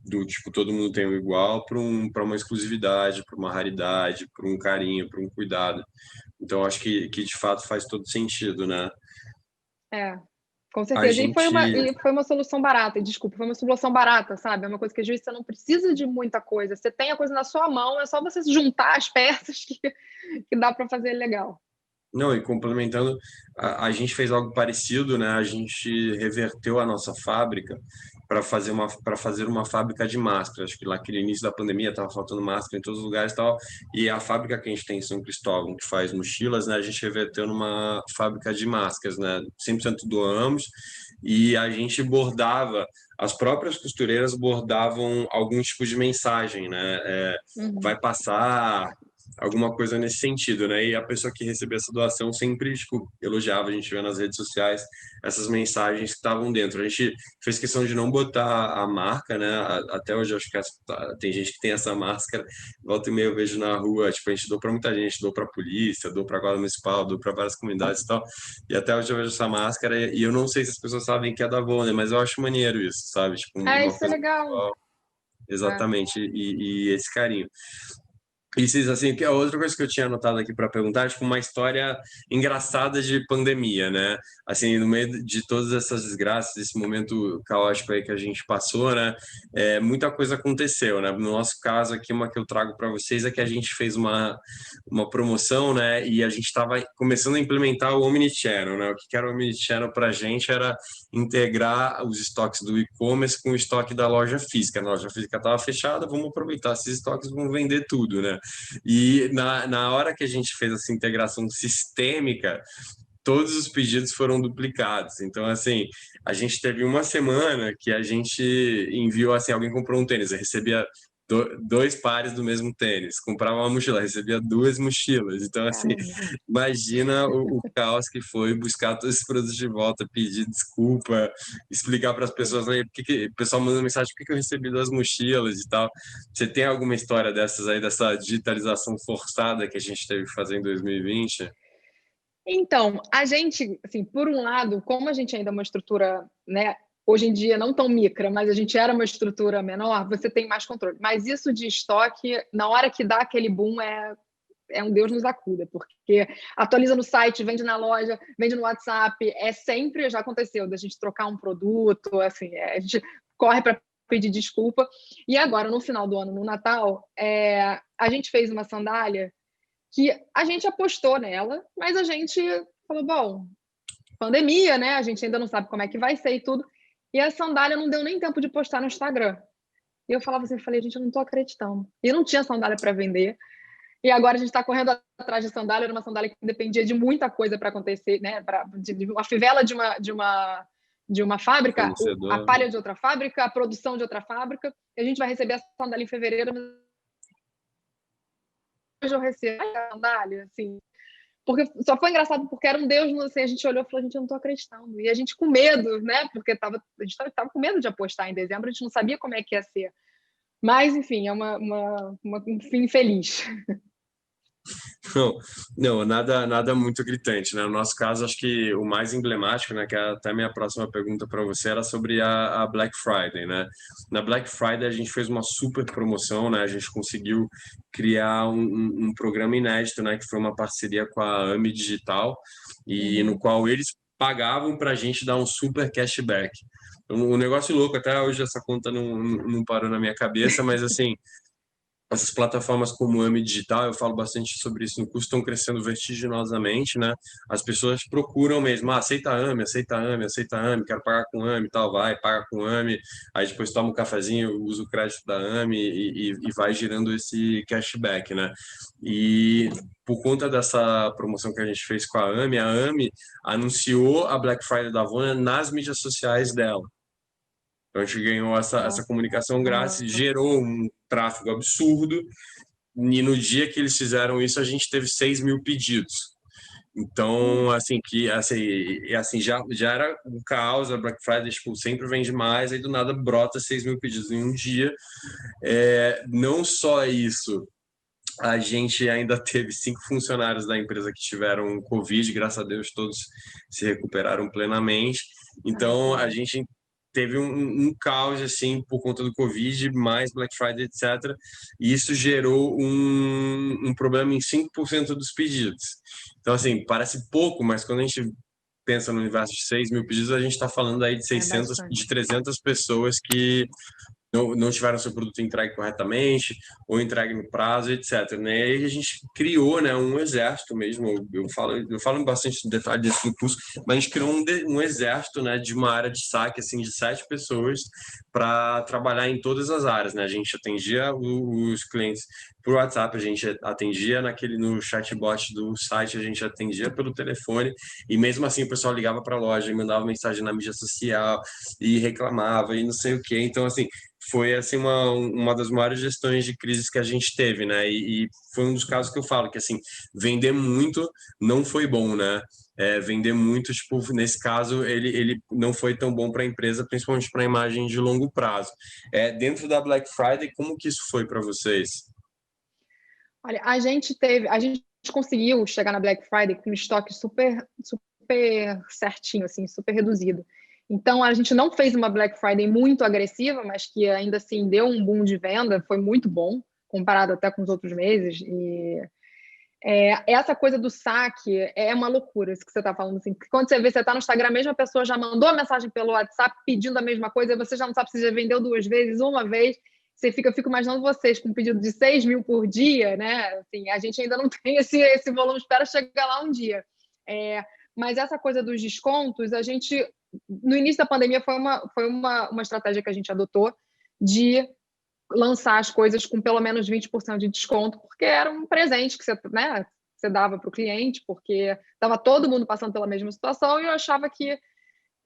do tipo todo mundo tem um igual para uma exclusividade, para uma raridade, para um carinho, para um cuidado. Então acho que de fato faz todo sentido, né? Com A certeza. gente E foi uma solução barata, desculpa, foi uma solução barata, sabe? É uma coisa que às vezes você não precisa de muita coisa. Você tem a coisa na sua mão, é só você juntar as peças que dá para fazer legal. Não, e complementando, a gente fez algo parecido, né? A gente reverteu a nossa fábrica para fazer uma fábrica de máscaras. Acho que lá naquele início da pandemia estava faltando máscara em todos os lugares e tal. E a fábrica que a gente tem em São Cristóvão, que faz mochilas, né? A gente reverteu numa fábrica de máscaras, né? 100% doamos. E a gente bordava, as próprias costureiras bordavam algum tipo de mensagem, né? Vai passar alguma coisa nesse sentido, né? E a pessoa que recebia essa doação sempre, tipo, elogiava, a gente vê nas redes sociais essas mensagens que estavam dentro. A gente fez questão de não botar a marca, né? Até hoje eu acho que tem gente que tem essa máscara, volta e meia eu vejo na rua, tipo, a gente doou para muita gente, doou para a polícia, doou para a guarda municipal, doou para várias comunidades e tal. E até hoje eu vejo essa máscara e eu não sei se as pessoas sabem que é da Avon, né? Mas eu acho maneiro isso, sabe? Tipo, uma Isso é coisa legal. pessoal. Exatamente, e esse carinho. Isso, assim, que é outra coisa que eu tinha anotado aqui para perguntar, tipo, uma história engraçada de pandemia, né? Assim, no meio de todas essas desgraças, esse momento caótico aí que a gente passou, né? Muita coisa aconteceu, né? No nosso caso aqui, uma que eu trago para vocês é que a gente fez uma promoção, né? E a gente estava começando a implementar o Omnichannel, né? O que era o Omnichannel para a gente era integrar os estoques do e-commerce com o estoque da loja física. A loja física estava fechada, vamos aproveitar esses estoques, vamos vender tudo, né? E na hora que a gente fez essa integração sistêmica, todos os pedidos foram duplicados. Então, assim, a gente teve uma semana que a gente enviou, assim, alguém comprou um tênis, eu recebia dois pares do mesmo tênis, comprava uma mochila, recebia duas mochilas. Então, assim, imagina o caos que foi buscar todos esses produtos de volta, pedir desculpa, explicar para as pessoas, né, o pessoal mandando mensagem, por que eu recebi duas mochilas e tal. Você tem alguma história dessas aí, dessa digitalização forçada que a gente teve que fazer em 2020? Então, a gente, assim, por um lado, como a gente ainda é uma estrutura, né, hoje em dia não tão micra, mas a gente era uma estrutura menor, você tem mais controle. Mas isso de estoque, na hora que dá aquele boom, é um Deus nos acuda, porque atualiza no site, vende na loja, vende no WhatsApp, sempre, já aconteceu, da gente trocar um produto, assim, a gente corre para pedir desculpa. E agora, no final do ano, no Natal, a gente fez uma sandália que a gente apostou nela, mas a gente falou, bom, pandemia, né? A gente ainda não sabe como é que vai ser e tudo. E a sandália não deu nem tempo de postar no Instagram. E eu falava assim, gente, eu não tô acreditando. E não tinha sandália para vender. E agora a gente está correndo atrás de sandália, era uma sandália que dependia de muita coisa para acontecer, né? A fivela de uma fábrica, a palha de outra fábrica, a produção de outra fábrica. E a gente vai receber a sandália em fevereiro. Hoje eu recebo a sandália, assim. Porque só foi engraçado porque era um Deus, assim, a gente olhou e falou, gente, eu não tô acreditando. E a gente com medo, né? Porque a gente estava com medo de apostar em dezembro, a gente não sabia como é que ia ser. Mas, enfim, é um fim feliz. Não, nada muito gritante, né? No nosso caso, acho que o mais emblemático, né, que é até a minha próxima pergunta para você, era sobre a Black Friday, né? Na Black Friday a gente fez uma super promoção, né? A gente conseguiu criar um programa inédito, né? Que foi uma parceria com a AMI Digital e no qual eles pagavam para a gente dar um super cashback. Um negócio louco, até hoje essa conta não parou na minha cabeça, mas assim, essas plataformas como o AMI Digital, eu falo bastante sobre isso no curso, estão crescendo vertiginosamente, né? As pessoas procuram mesmo, aceita a AMI, aceita a AMI, aceita a AMI, quero pagar com AMI e tal, vai, paga com AMI, aí depois toma um cafezinho, usa o crédito da AMI e vai girando esse cashback, né? E por conta dessa promoção que a gente fez com a AMI anunciou a Black Friday da Avon nas mídias sociais dela. Então, a gente ganhou essa comunicação grátis, gerou um tráfego absurdo, e no dia que eles fizeram isso, a gente teve 6 mil pedidos. Então, já era um caos, a Black Friday, tipo, sempre vende mais, aí do nada brota 6 mil pedidos em um dia. Não só isso, a gente ainda teve 5 funcionários da empresa que tiveram Covid, graças a Deus todos se recuperaram plenamente. Então, a gente teve um caos, assim, por conta do Covid, mais Black Friday, etc. E isso gerou um problema em 5% dos pedidos. Então, assim, parece pouco, mas quando a gente pensa no universo de 6 mil pedidos, a gente está falando aí de 300 pessoas que não tiveram seu produto entregue corretamente ou entregue no prazo, etc. Né? E aí a gente criou, né, um exército mesmo, eu falo bastante detalhe disso no curso, mas a gente criou um exército, né, de uma área de saque assim, de 7 pessoas para trabalhar em todas as áreas. Né? A gente atendia os clientes por WhatsApp, a gente atendia no chatbot do site, a gente atendia pelo telefone, e mesmo assim o pessoal ligava para a loja e mandava mensagem na mídia social e reclamava e não sei o quê. Então, assim, foi assim uma das maiores gestões de crises que a gente teve, né? E foi um dos casos que eu falo que assim, vender muito não foi bom, né? Vender muito, tipo, nesse caso, ele não foi tão bom para a empresa, principalmente para a imagem de longo prazo. Dentro da Black Friday, como que isso foi para vocês? Olha, a gente conseguiu chegar na Black Friday com um estoque super certinho, assim, super reduzido. Então, a gente não fez uma Black Friday muito agressiva, mas que ainda assim deu um boom de venda, foi muito bom, comparado até com os outros meses. E essa coisa do saque é uma loucura, isso que você está falando. Assim, quando você vê, você está no Instagram, a mesma pessoa já mandou a mensagem pelo WhatsApp pedindo a mesma coisa, e você já não sabe se já vendeu 2 vezes, uma vez. Eu fico imaginando vocês com um pedido de 6 mil por dia, né? Assim, a gente ainda não tem esse volume, espera chegar lá um dia. Mas essa coisa dos descontos, a gente, no início da pandemia, foi uma estratégia que a gente adotou de lançar as coisas com pelo menos 20% de desconto, porque era um presente que você dava para o cliente, porque estava todo mundo passando pela mesma situação e eu achava que,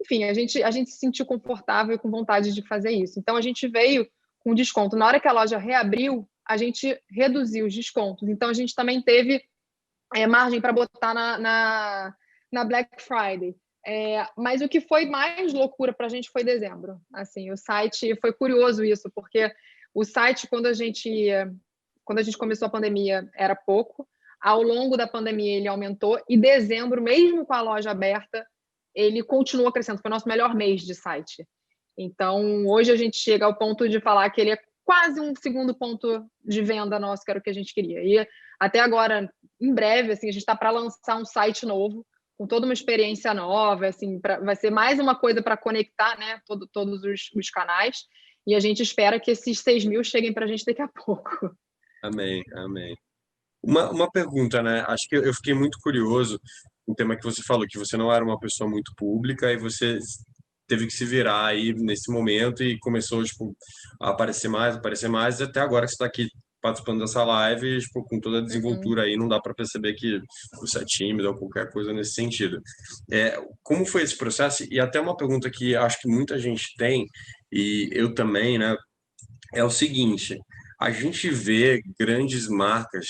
enfim, a gente se sentiu confortável e com vontade de fazer isso. Então, a gente veio com desconto. Na hora que a loja reabriu, a gente reduziu os descontos. Então, a gente também teve margem para botar na Black Friday. Mas o que foi mais loucura para a gente foi dezembro. Assim, o site, foi curioso isso, porque o site, quando a gente começou a pandemia, era pouco. Ao longo da pandemia, ele aumentou. E dezembro, mesmo com a loja aberta, ele continua crescendo. Foi o nosso melhor mês de site. Então, hoje a gente chega ao ponto de falar que ele é quase um segundo ponto de venda nosso, que era o que a gente queria. E até agora, em breve, assim, a gente está para lançar um site novo, com toda uma experiência nova, assim, vai ser mais uma coisa para conectar, né, todos os canais, e a gente espera que esses 6 mil cheguem para a gente daqui a pouco. Amém, amém. Uma pergunta, né? Acho que eu fiquei muito curioso com o tema que você falou, que você não era uma pessoa muito pública e você teve que se virar aí nesse momento e começou, tipo, a aparecer mais, e até agora que você está aqui participando dessa live, tipo, com toda a desenvoltura aí, não dá para perceber que você é tímido ou qualquer coisa nesse sentido. Como foi esse processo? E até uma pergunta que acho que muita gente tem, e eu também, né? É o seguinte, a gente vê grandes marcas,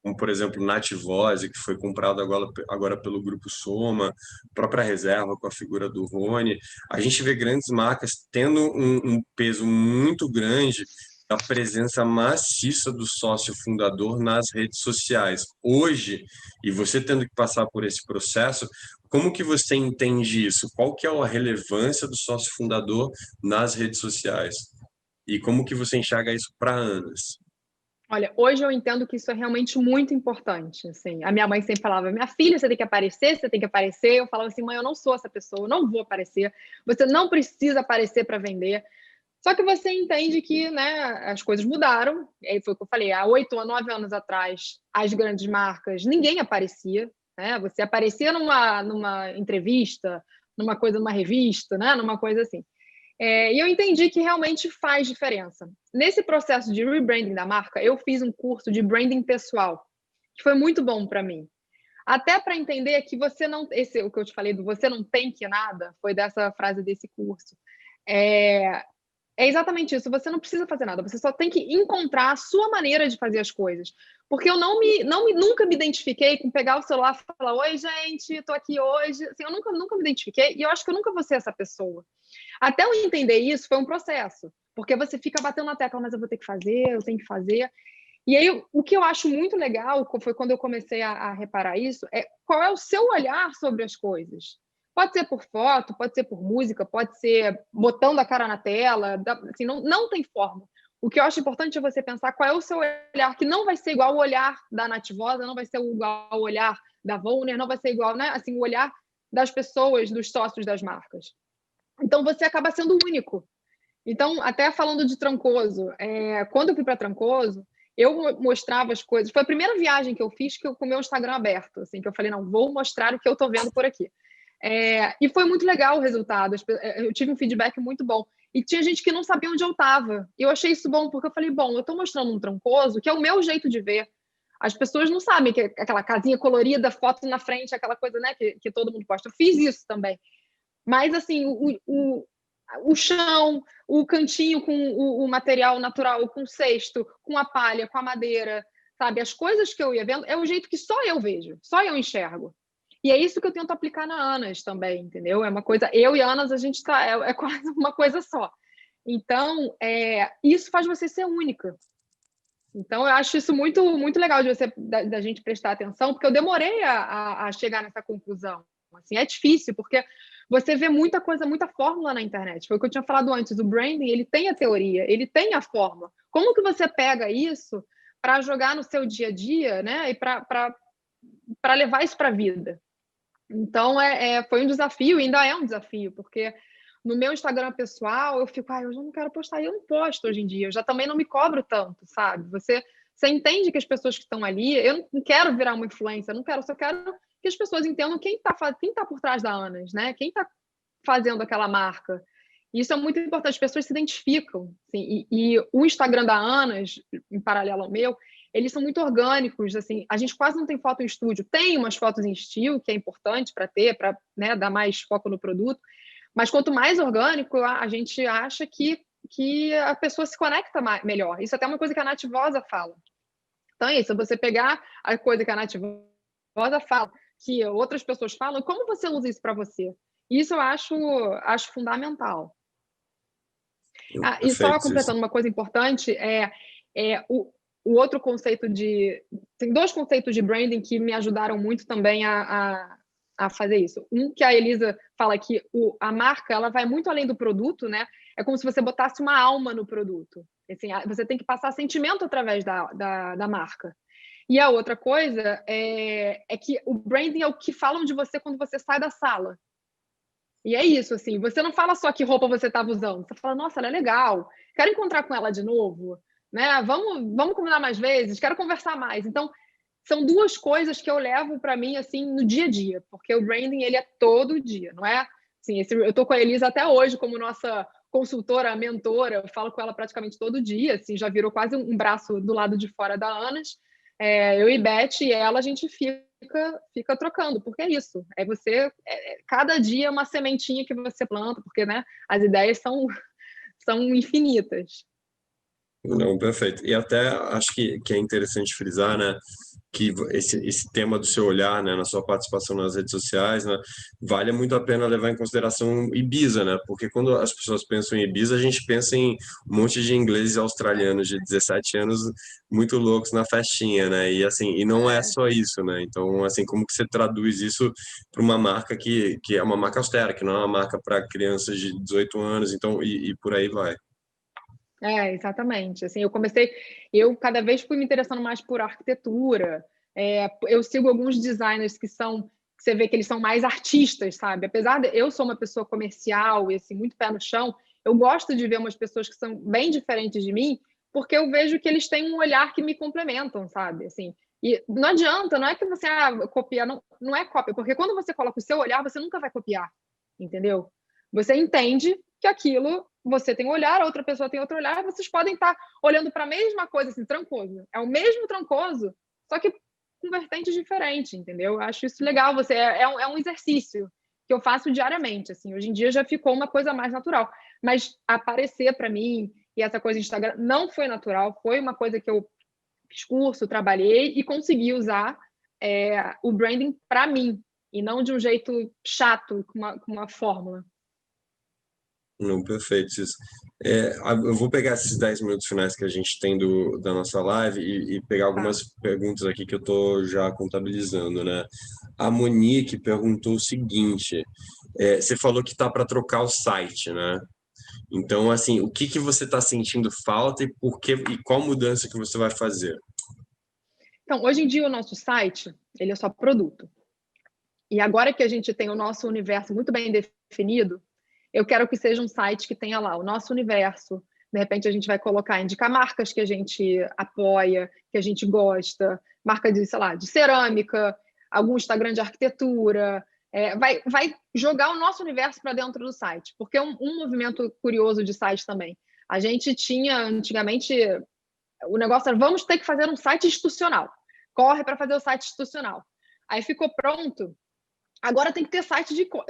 como por exemplo Nativose, que foi comprado agora pelo Grupo Soma, própria Reserva com a figura do Rony, a gente vê grandes marcas tendo um peso muito grande da presença maciça do sócio fundador nas redes sociais. Hoje, e você tendo que passar por esse processo, como que você entende isso? Qual que é a relevância do sócio fundador nas redes sociais? E como que você enxerga isso para anos? Olha, hoje eu entendo que isso é realmente muito importante, assim. A minha mãe sempre falava, minha filha, você tem que aparecer, você tem que aparecer. Eu falava assim, mãe, eu não sou essa pessoa, eu não vou aparecer. Você não precisa aparecer para vender. Só que você entende que, né, as coisas mudaram. E aí foi o que eu falei, há 8 ou 9 anos atrás, as grandes marcas, ninguém aparecia, né? Você aparecia numa entrevista, numa revista, né? Numa coisa assim. E eu entendi que realmente faz diferença. Nesse processo de rebranding da marca, eu fiz um curso de branding pessoal, que foi muito bom para mim. Até para entender que você não... o que eu te falei do você não tem que nada, foi dessa frase desse curso. É exatamente isso, você não precisa fazer nada, você só tem que encontrar a sua maneira de fazer as coisas. Porque eu nunca me identifiquei com pegar o celular e falar, oi, gente, estou aqui hoje. Assim, eu nunca me identifiquei e eu acho que eu nunca vou ser essa pessoa. Até eu entender isso foi um processo, porque você fica batendo na tecla, mas eu vou ter que fazer, eu tenho que fazer. E aí, o que eu acho muito legal foi quando eu comecei a reparar isso, qual é o seu olhar sobre as coisas. Pode ser por foto, pode ser por música, pode ser botando a cara na tela, assim, não tem forma. O que eu acho importante é você pensar qual é o seu olhar, que não vai ser igual o olhar da Nativosa, não vai ser igual o olhar da Vonner, não vai ser igual, né? Assim, o olhar das pessoas, dos sócios das marcas. Então, você acaba sendo único. Então, até falando de Trancoso, quando eu fui para Trancoso, eu mostrava as coisas. Foi a primeira viagem que eu fiz com o meu Instagram aberto, assim, que eu falei, não, vou mostrar o que eu estou vendo por aqui. E foi muito legal o resultado. Eu tive um feedback muito bom. E tinha gente que não sabia onde eu estava. E eu achei isso bom, porque eu falei, bom, eu estou mostrando um Trancoso, que é o meu jeito de ver. As pessoas não sabem que aquela casinha colorida, foto na frente, aquela coisa, né, que todo mundo posta. Eu fiz isso também. Mas, assim, o chão, o cantinho com o material natural, com o cesto, com a palha, com a madeira, sabe? As coisas que eu ia vendo é o jeito que só eu vejo, só eu enxergo. E é isso que eu tento aplicar na Anas também, entendeu? É uma coisa... Eu e a Anas, a gente tá... É quase uma coisa só. Então, isso faz você ser única. Então, eu acho isso muito, muito legal da gente prestar atenção, porque eu demorei a chegar nessa conclusão. Assim, é difícil, porque você vê muita coisa, muita fórmula na internet. Foi o que eu tinha falado antes, o branding, ele tem a teoria, ele tem a fórmula. Como que você pega isso para jogar no seu dia a dia, né? E para levar isso para a vida? Então, foi um desafio, e ainda é um desafio, porque no meu Instagram pessoal, eu fico, eu já não quero postar, e eu não posto hoje em dia, eu já também não me cobro tanto, sabe? Você entende que as pessoas que estão ali, eu não quero virar uma influencer, eu não quero, só quero que as pessoas entendam quem tá por trás da Anas, né? Quem está fazendo aquela marca. Isso é muito importante, as pessoas se identificam. Assim, e o Instagram da Anas, em paralelo ao meu, eles são muito orgânicos. Assim, a gente quase não tem foto em estúdio. Tem umas fotos em estilo, que é importante para ter, para, né, dar mais foco no produto. Mas quanto mais orgânico, a gente acha que a pessoa se conecta melhor. Isso é até uma coisa que a Nativosa fala. Então é isso, você pegar a coisa que a Nativosa fala, que outras pessoas falam, como você usa isso para você? Isso eu acho fundamental. E só completando uma coisa importante, o outro conceito tem 2 conceitos de branding que me ajudaram muito também a fazer isso. Um que a Elisa fala que a marca ela vai muito além do produto, né? É como se você botasse uma alma no produto. Assim, você tem que passar sentimento através da marca. E a outra coisa é que o branding é o que falam de você quando você sai da sala. E é isso, assim, você não fala só que roupa você estava usando, você fala, nossa, ela é legal, quero encontrar com ela de novo, né? Vamos combinar mais vezes, quero conversar mais. Então, são duas coisas que eu levo para mim, assim, no dia a dia, porque o branding, ele é todo dia, não é? Assim, eu estou com a Elisa até hoje como nossa consultora, mentora, eu falo com ela praticamente todo dia, assim, já virou quase um braço do lado de fora da Anas. Eu e Beth e ela, a gente fica trocando, porque é isso, cada dia é uma sementinha que você planta, porque, né, as ideias são infinitas. Não, perfeito. E até acho que é interessante frisar, né, que esse tema do seu olhar, né, na sua participação nas redes sociais, né, vale muito a pena levar em consideração Ibiza, né, porque quando as pessoas pensam em Ibiza, a gente pensa em um monte de ingleses australianos de 17 anos muito loucos na festinha, né, e assim, e não é só isso, né, então, assim, como que você traduz isso para uma marca que é uma marca austera, que não é uma marca para crianças de 18 anos, então, e por aí vai. Exatamente. Assim, eu cada vez fui me interessando mais por arquitetura. Eu sigo alguns designers que você vê que eles são mais artistas, sabe? Apesar de eu sou uma pessoa comercial e assim, muito pé no chão, eu gosto de ver umas pessoas que são bem diferentes de mim, porque eu vejo que eles têm um olhar que me complementam, sabe? Assim, e não adianta, não é que você copia, não é cópia, porque quando você coloca o seu olhar, você nunca vai copiar, entendeu? Você entende que aquilo, você tem um olhar, a outra pessoa tem outro olhar, vocês podem estar olhando para a mesma coisa, assim, trancoso. É o mesmo trancoso, só que com vertentes diferentes, entendeu? Eu acho isso legal. É um exercício que eu faço diariamente. Assim, hoje em dia já ficou uma coisa mais natural. Mas aparecer para mim e essa coisa de Instagram não foi natural, foi uma coisa que eu fiz curso, trabalhei e consegui usar o branding para mim, e não de um jeito chato, com uma fórmula. Não, perfeito, isso. Eu vou pegar esses 10 minutos finais que a gente tem da nossa live e pegar algumas perguntas aqui que eu estou já contabilizando, né? A Monique perguntou o seguinte, você falou que tá para trocar o site, né? Então, assim, o que você está sentindo falta e por quê, e qual mudança que você vai fazer? Então, hoje em dia o nosso site, ele é só produto. E agora que a gente tem o nosso universo muito bem definido, eu quero que seja um site que tenha lá o nosso universo. De repente, a gente vai indicar marcas que a gente apoia, que a gente gosta, marca de, sei lá, de cerâmica, algum Instagram de arquitetura. Vai jogar o nosso universo para dentro do site, porque é um movimento curioso de site também. A gente tinha, antigamente, o negócio era, vamos ter que fazer um site institucional. Corre para fazer o site institucional. Aí ficou pronto. Agora tem que ter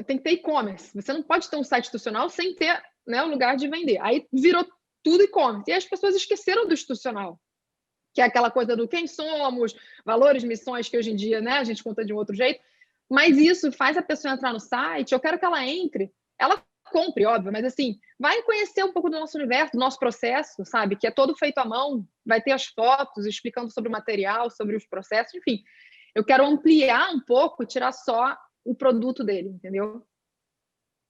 tem que ter e-commerce. Você não pode ter um site institucional sem ter, né, um lugar de vender. Aí virou tudo e-commerce. E as pessoas esqueceram do institucional, que é aquela coisa do quem somos, valores, missões, que hoje em dia, né, a gente conta de um outro jeito. Mas isso faz a pessoa entrar no site. Eu quero que ela entre, ela compre, óbvio, mas assim, vai conhecer um pouco do nosso universo, do nosso processo, sabe? Que é todo feito à mão. Vai ter as fotos explicando sobre o material, sobre os processos, enfim. Eu quero ampliar um pouco, tirar só o produto dele, entendeu?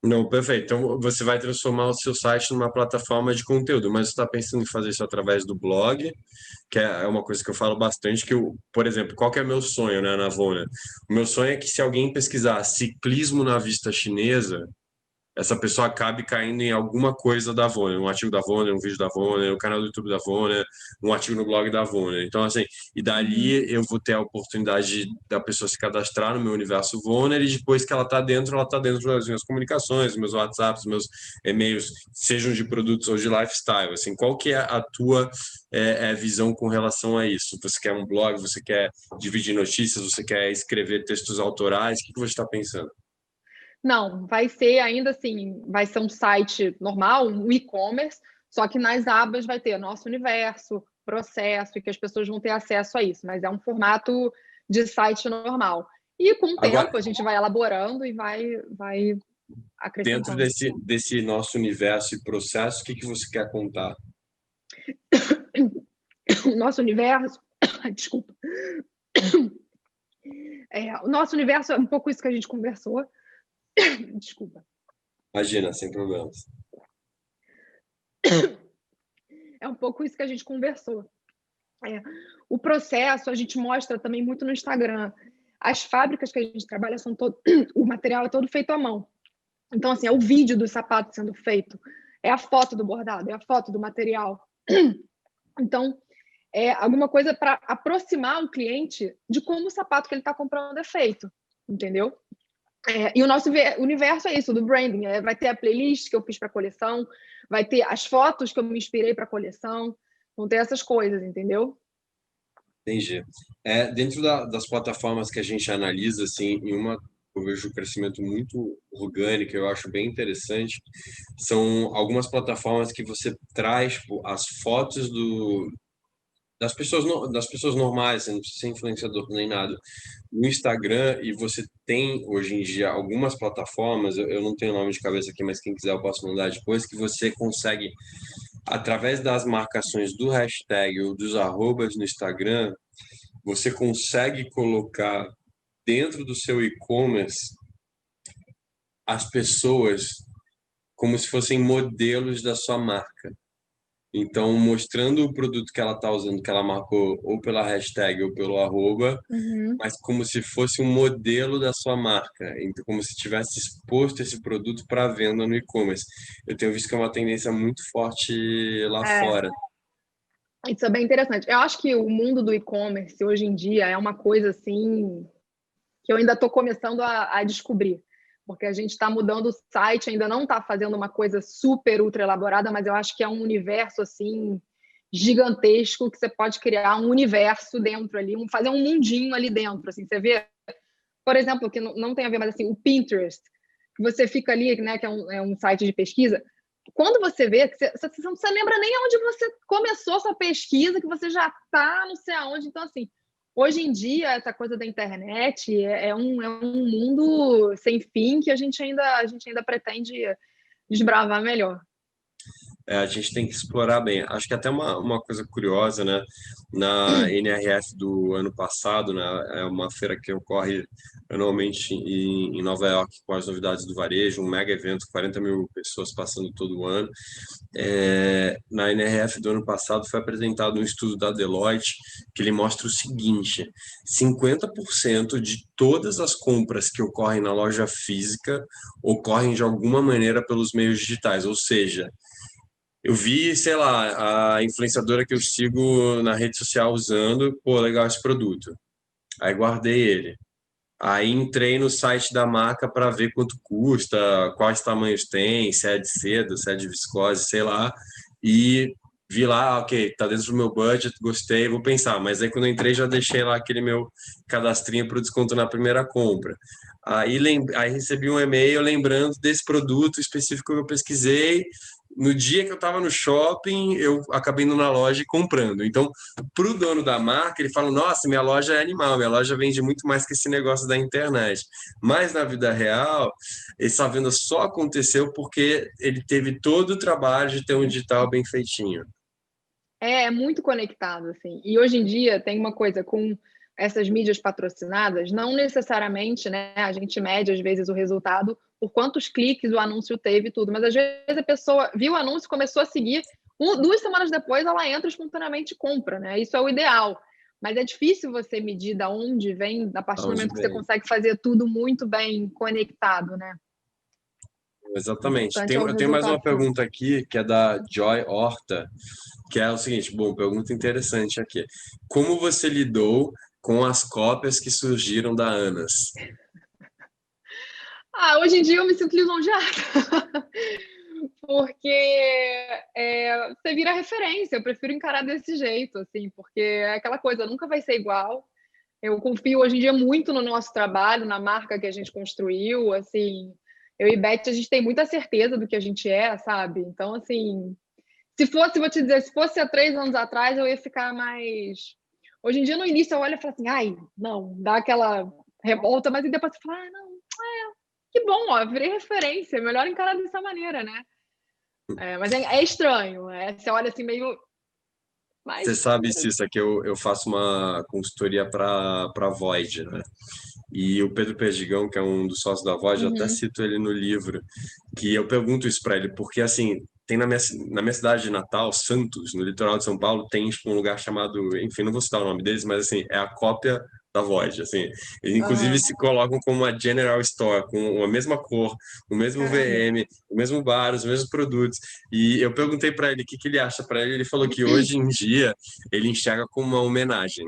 Não, perfeito. Então, você vai transformar o seu site numa plataforma de conteúdo, mas você está pensando em fazer isso através do blog, que é uma coisa que eu falo bastante, por exemplo, qual que é meu sonho, né, na Vona? O meu sonho é que se alguém pesquisar ciclismo na vista chinesa, essa pessoa acabe caindo em alguma coisa da Vona, um artigo da Vona, um vídeo da Vona, um canal do YouTube da Vona, um artigo no blog da Vona. Então, assim, e dali eu vou ter a oportunidade da pessoa se cadastrar no meu universo Vona e depois que ela está dentro das minhas comunicações, dos meus WhatsApps, dos meus e-mails, sejam de produtos ou de lifestyle. Assim, qual que é a tua visão com relação a isso? Você quer um blog, você quer dividir notícias, você quer escrever textos autorais? O que você está pensando? Não, vai ser ainda assim, vai ser um site normal, um e-commerce, só que nas abas vai ter nosso universo, processo, e que as pessoas vão ter acesso a isso, mas é um formato de site normal. E com o tempo a gente vai elaborando e vai acrescentando. Dentro desse nosso universo e processo, o que você quer contar? O nosso universo, desculpa. O nosso universo é um pouco isso que a gente conversou. Desculpa. Imagina, sem problemas. É um pouco isso que a gente conversou. O processo a gente mostra também muito no Instagram. As fábricas que a gente trabalha o material é todo feito à mão. Então, assim, é o vídeo do sapato sendo feito, é a foto do bordado, é a foto do material. Então, alguma coisa para aproximar o cliente de como o sapato que ele está comprando é feito, entendeu? E o nosso universo é isso, do branding. Vai ter a playlist que eu fiz para a coleção, vai ter as fotos que eu me inspirei para a coleção, vão ter essas coisas, entendeu? Entendi. Dentro das plataformas que a gente analisa, assim, eu vejo um crescimento muito orgânico, eu acho bem interessante, são algumas plataformas que você traz, tipo, as fotos das pessoas, das pessoas normais, você não precisa ser influenciador nem nada, no Instagram, e você tem, hoje em dia, algumas plataformas, eu não tenho o nome de cabeça aqui, mas quem quiser eu posso mandar depois, que você consegue, através das marcações do hashtag ou dos arrobas no Instagram, você consegue colocar dentro do seu e-commerce as pessoas como se fossem modelos da sua marca. Então, mostrando o produto que ela está usando, que ela marcou ou pela hashtag ou pelo arroba, mas como se fosse um modelo da sua marca. Então, como se tivesse exposto esse produto para venda no e-commerce. Eu tenho visto que é uma tendência muito forte lá fora. Isso é bem interessante. Eu acho que o mundo do e-commerce hoje em dia é uma coisa assim que eu ainda estou começando a descobrir, porque a gente está mudando o site, ainda não está fazendo uma coisa super ultra elaborada, mas eu acho que é um universo assim gigantesco que você pode criar um universo dentro ali, fazer um mundinho ali dentro, assim, você vê, por exemplo, que não tem a ver, mas assim, o Pinterest, que você fica ali, né, que é um site de pesquisa, quando você vê, você não lembra nem onde você começou sua pesquisa, que você já está não sei aonde. Então, assim, hoje em dia, essa coisa da internet é um mundo sem fim que a gente ainda pretende desbravar melhor. A gente tem que explorar bem. Acho que até uma coisa curiosa, né? Na NRF do ano passado, né? É uma feira que ocorre anualmente em Nova York com as novidades do varejo, um mega evento, 40 mil pessoas passando todo o ano. Na NRF do ano passado foi apresentado um estudo da Deloitte que ele mostra o seguinte: 50% de todas as compras que ocorrem na loja física ocorrem de alguma maneira pelos meios digitais, ou seja, eu vi, sei lá, a influenciadora que eu sigo na rede social usando, pô, legal esse produto. Aí guardei ele. Aí entrei no site da marca para ver quanto custa, quais tamanhos tem, se é de seda, se é de viscose, sei lá. E vi lá, ok, tá dentro do meu budget, gostei, vou pensar. Mas aí quando eu entrei já deixei lá aquele meu cadastrinho para o desconto na primeira compra. Aí recebi um e-mail lembrando desse produto específico que eu pesquisei. No dia que eu estava no shopping, eu acabei indo na loja e comprando. Então, para o dono da marca, ele fala: nossa, minha loja é animal, minha loja vende muito mais que esse negócio da internet. Mas na vida real, essa venda só aconteceu porque ele teve todo o trabalho de ter um digital bem feitinho. É muito conectado, assim. E hoje em dia tem uma coisa com essas mídias patrocinadas, não necessariamente, né? A gente mede às vezes o resultado por quantos cliques o anúncio teve e tudo, mas às vezes a pessoa viu o anúncio, começou a seguir, 2 semanas depois ela entra espontaneamente e compra, né? Isso é o ideal. Mas é difícil você medir da onde vem, a partir do momento que você consegue fazer tudo muito bem conectado, né? Exatamente. Eu tenho mais uma pergunta aqui, que é da Joy Horta, que é o seguinte, pergunta interessante aqui. Como você lidou com as cópias que surgiram da Anas? Hoje em dia eu me sinto lisonjeada. Porque você vira referência, eu prefiro encarar desse jeito, assim, porque é aquela coisa, nunca vai ser igual. Eu confio hoje em dia muito no nosso trabalho, na marca que a gente construiu, assim, eu e Beth, a gente tem muita certeza do que a gente é, sabe? Então, assim, vou te dizer, se fosse há 3 anos atrás, eu ia ficar mais... Hoje em dia, no início, eu olho e falo assim, ai, não, dá aquela revolta, mas depois você fala, não, que bom, ó, virei referência, melhor encarar dessa maneira, né? Mas é estranho, você olha assim meio... Você sabe, Cissa, que eu faço uma consultoria para a Void, né? E o Pedro Perdigão, que é um dos sócios da Void, eu até cito ele no livro, que eu pergunto isso para ele, porque assim, tem na minha cidade de Natal, Santos, no litoral de São Paulo, tem tipo, um lugar chamado, enfim, não vou citar o nome deles, mas assim, é a cópia da Void, assim. Eles, inclusive, se colocam como uma general store, com a mesma cor, o mesmo VM, o mesmo bar, os mesmos produtos. E eu perguntei para ele o que ele acha para ele. Ele falou que hoje em dia ele enxerga como uma homenagem.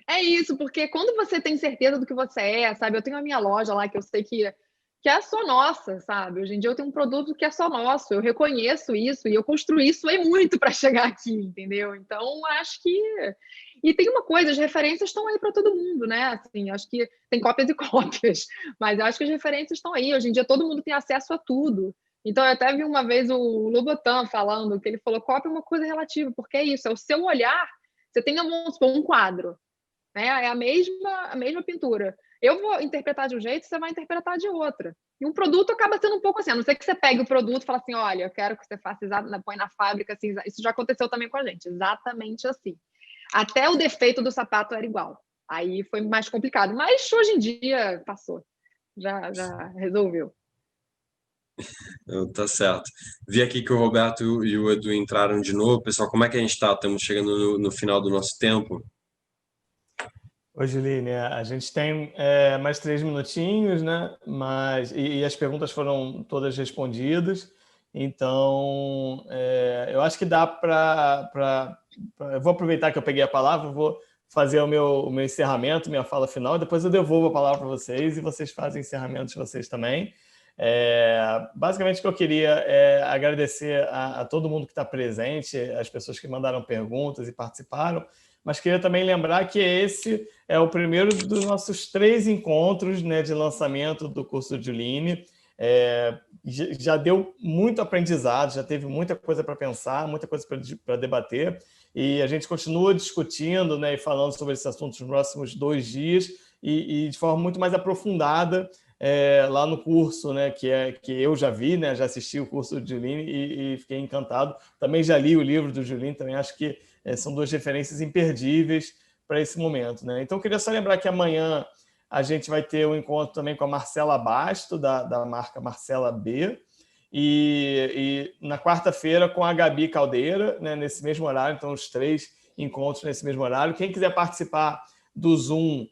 É isso, porque quando você tem certeza do que você é, sabe? Eu tenho a minha loja lá que eu sei que é só nossa, sabe? Hoje em dia eu tenho um produto que é só nosso, eu reconheço isso e eu construí isso aí muito para chegar aqui, entendeu? Então, acho que... E tem uma coisa, as referências estão aí para todo mundo, né? Assim, acho que tem cópias e cópias, mas eu acho que as referências estão aí. Hoje em dia todo mundo tem acesso a tudo. Então, eu até vi uma vez o Lobotan falando que ele falou: cópia é uma coisa relativa, porque é isso, é o seu olhar. Você tem, vamos supor, um quadro, né? É a mesma pintura. Eu vou interpretar de um jeito, você vai interpretar de outra. E um produto acaba sendo um pouco assim, a não ser que você pegue o produto e fale assim: olha, eu quero que você faça põe na fábrica, assim, isso já aconteceu também com a gente, exatamente assim. Até o defeito do sapato era igual. Aí foi mais complicado, mas hoje em dia passou, já resolveu. Tá certo. Vi aqui que o Roberto e o Edu entraram de novo. Pessoal, como é que a gente está? Estamos chegando no final do nosso tempo. Oi, Juline, a gente tem mais 3 minutinhos, né? E as perguntas foram todas respondidas, então eu acho que dá para... Eu vou aproveitar que eu peguei a palavra, vou fazer o meu encerramento, minha fala final, depois eu devolvo a palavra para vocês e vocês fazem encerramentos de vocês também. Basicamente o que eu queria é agradecer a todo mundo que está presente, as pessoas que mandaram perguntas e participaram, mas queria também lembrar que esse é o primeiro dos nossos 3 encontros, né, de lançamento do curso de Juline. Já deu muito aprendizado, já teve muita coisa para pensar, muita coisa para debater, e a gente continua discutindo, né, e falando sobre esse assunto nos próximos 2 dias, e de forma muito mais aprofundada lá no curso, né, que eu já vi, né, já assisti o curso de Juline e fiquei encantado. Também já li o livro do Juline, também acho que são 2 referências imperdíveis para esse momento, né? Então, eu queria só lembrar que amanhã a gente vai ter um encontro também com a Marcela Basto, da marca Marcela B, e na quarta-feira com a Gabi Caldeira, né, nesse mesmo horário. Então, os 3 encontros nesse mesmo horário. Quem quiser participar do Zoom,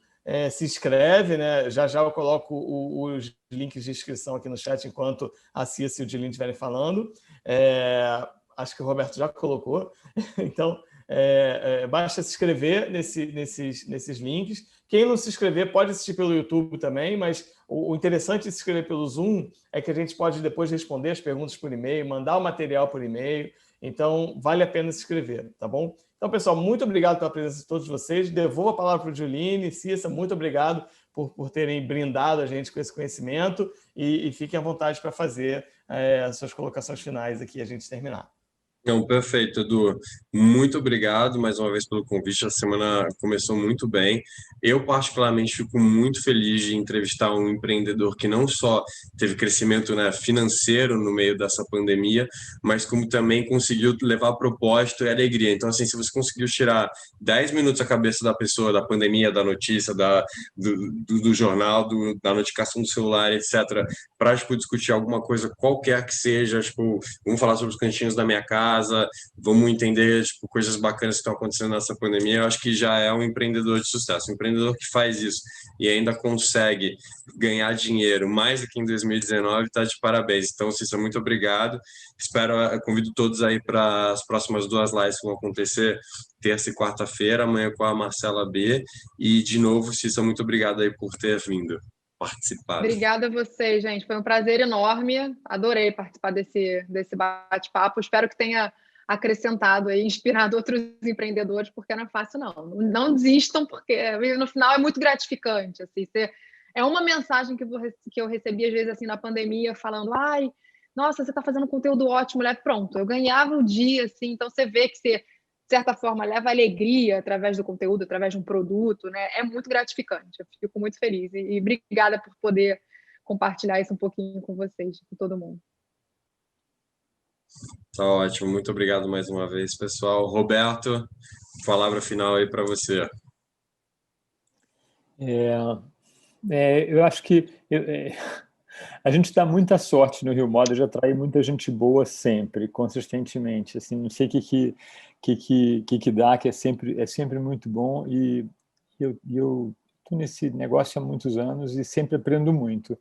se inscreve, né? Já eu coloco os links de inscrição aqui no chat enquanto a Cissa e o Dilin estiverem falando. Acho que o Roberto já colocou. Então, basta se inscrever nesses links. Quem não se inscrever pode assistir pelo YouTube também, mas o interessante de se inscrever pelo Zoom é que a gente pode depois responder as perguntas por e-mail, mandar o material por e-mail. Então, vale a pena se inscrever, tá bom? Então, pessoal, muito obrigado pela presença de todos vocês. Devolvo a palavra para o Juline, Cissa, muito obrigado por terem brindado a gente com esse conhecimento e fiquem à vontade para fazer as suas colocações finais aqui, a gente terminar. Não, perfeito, Edu. Muito obrigado mais uma vez pelo convite. A semana começou muito bem. Eu, particularmente, fico muito feliz de entrevistar um empreendedor que não só teve crescimento, né, financeiro no meio dessa pandemia, mas como também conseguiu levar propósito e alegria. Então, assim, se você conseguiu tirar 10 minutos a cabeça da pessoa, da pandemia, da notícia, do jornal, da notificação do celular, etc., para tipo, discutir alguma coisa qualquer que seja, tipo, vamos falar sobre os cantinhos da minha casa, vamos entender tipo, coisas bacanas que estão acontecendo nessa pandemia, eu acho que já é um empreendedor de sucesso. Um empreendedor que faz isso e ainda consegue ganhar dinheiro mais do que em 2019, está de parabéns. Então, Cissa, muito obrigado. Convido todos aí para as próximas 2 lives que vão acontecer terça e quarta-feira, amanhã com a Marcela B. E, de novo, Cissa, muito obrigado aí por ter vindo participar. Obrigada a vocês, gente. Foi um prazer enorme. Adorei participar desse bate-papo. Espero que tenha acrescentado e inspirado outros empreendedores, porque não é fácil, não. Não desistam, porque no final é muito gratificante. Assim, é uma mensagem que eu recebi, às vezes, assim, na pandemia, falando: ai, nossa, você está fazendo conteúdo ótimo, né? Pronto, eu ganhava o dia, assim. Então, você vê que você, de certa forma, leva alegria através do conteúdo, através de um produto, né? É muito gratificante, eu fico muito feliz. E obrigada por poder compartilhar isso um pouquinho com vocês, com todo mundo. Tá ótimo, muito obrigado mais uma vez, pessoal. Roberto, palavra final aí para você. Eu acho que a gente dá muita sorte no Rio Moda de atrair muita gente boa sempre, consistentemente. Assim, não sei o que dá, que é sempre muito bom. E eu estou nesse negócio há muitos anos e sempre aprendo muito.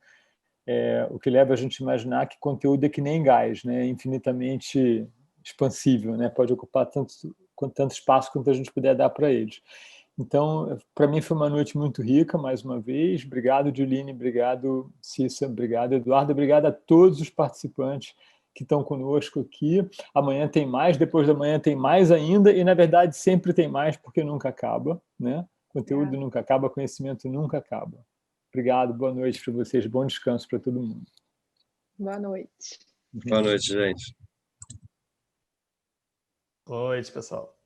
O que leva a gente a imaginar que conteúdo é que nem gás, né? Infinitamente expansível, né? Pode ocupar tanto espaço quanto a gente puder dar para eles. Então, para mim foi uma noite muito rica, mais uma vez. Obrigado, Juline, obrigado, Cissa, obrigado, Eduardo, obrigado a todos os participantes que estão conosco aqui. Amanhã tem mais, depois da manhã tem mais ainda, e na verdade sempre tem mais, porque nunca acaba, né? Conteúdo nunca acaba, conhecimento nunca acaba. Obrigado, boa noite para vocês, bom descanso para todo mundo. Boa noite. Boa noite, gente. Boa noite, pessoal.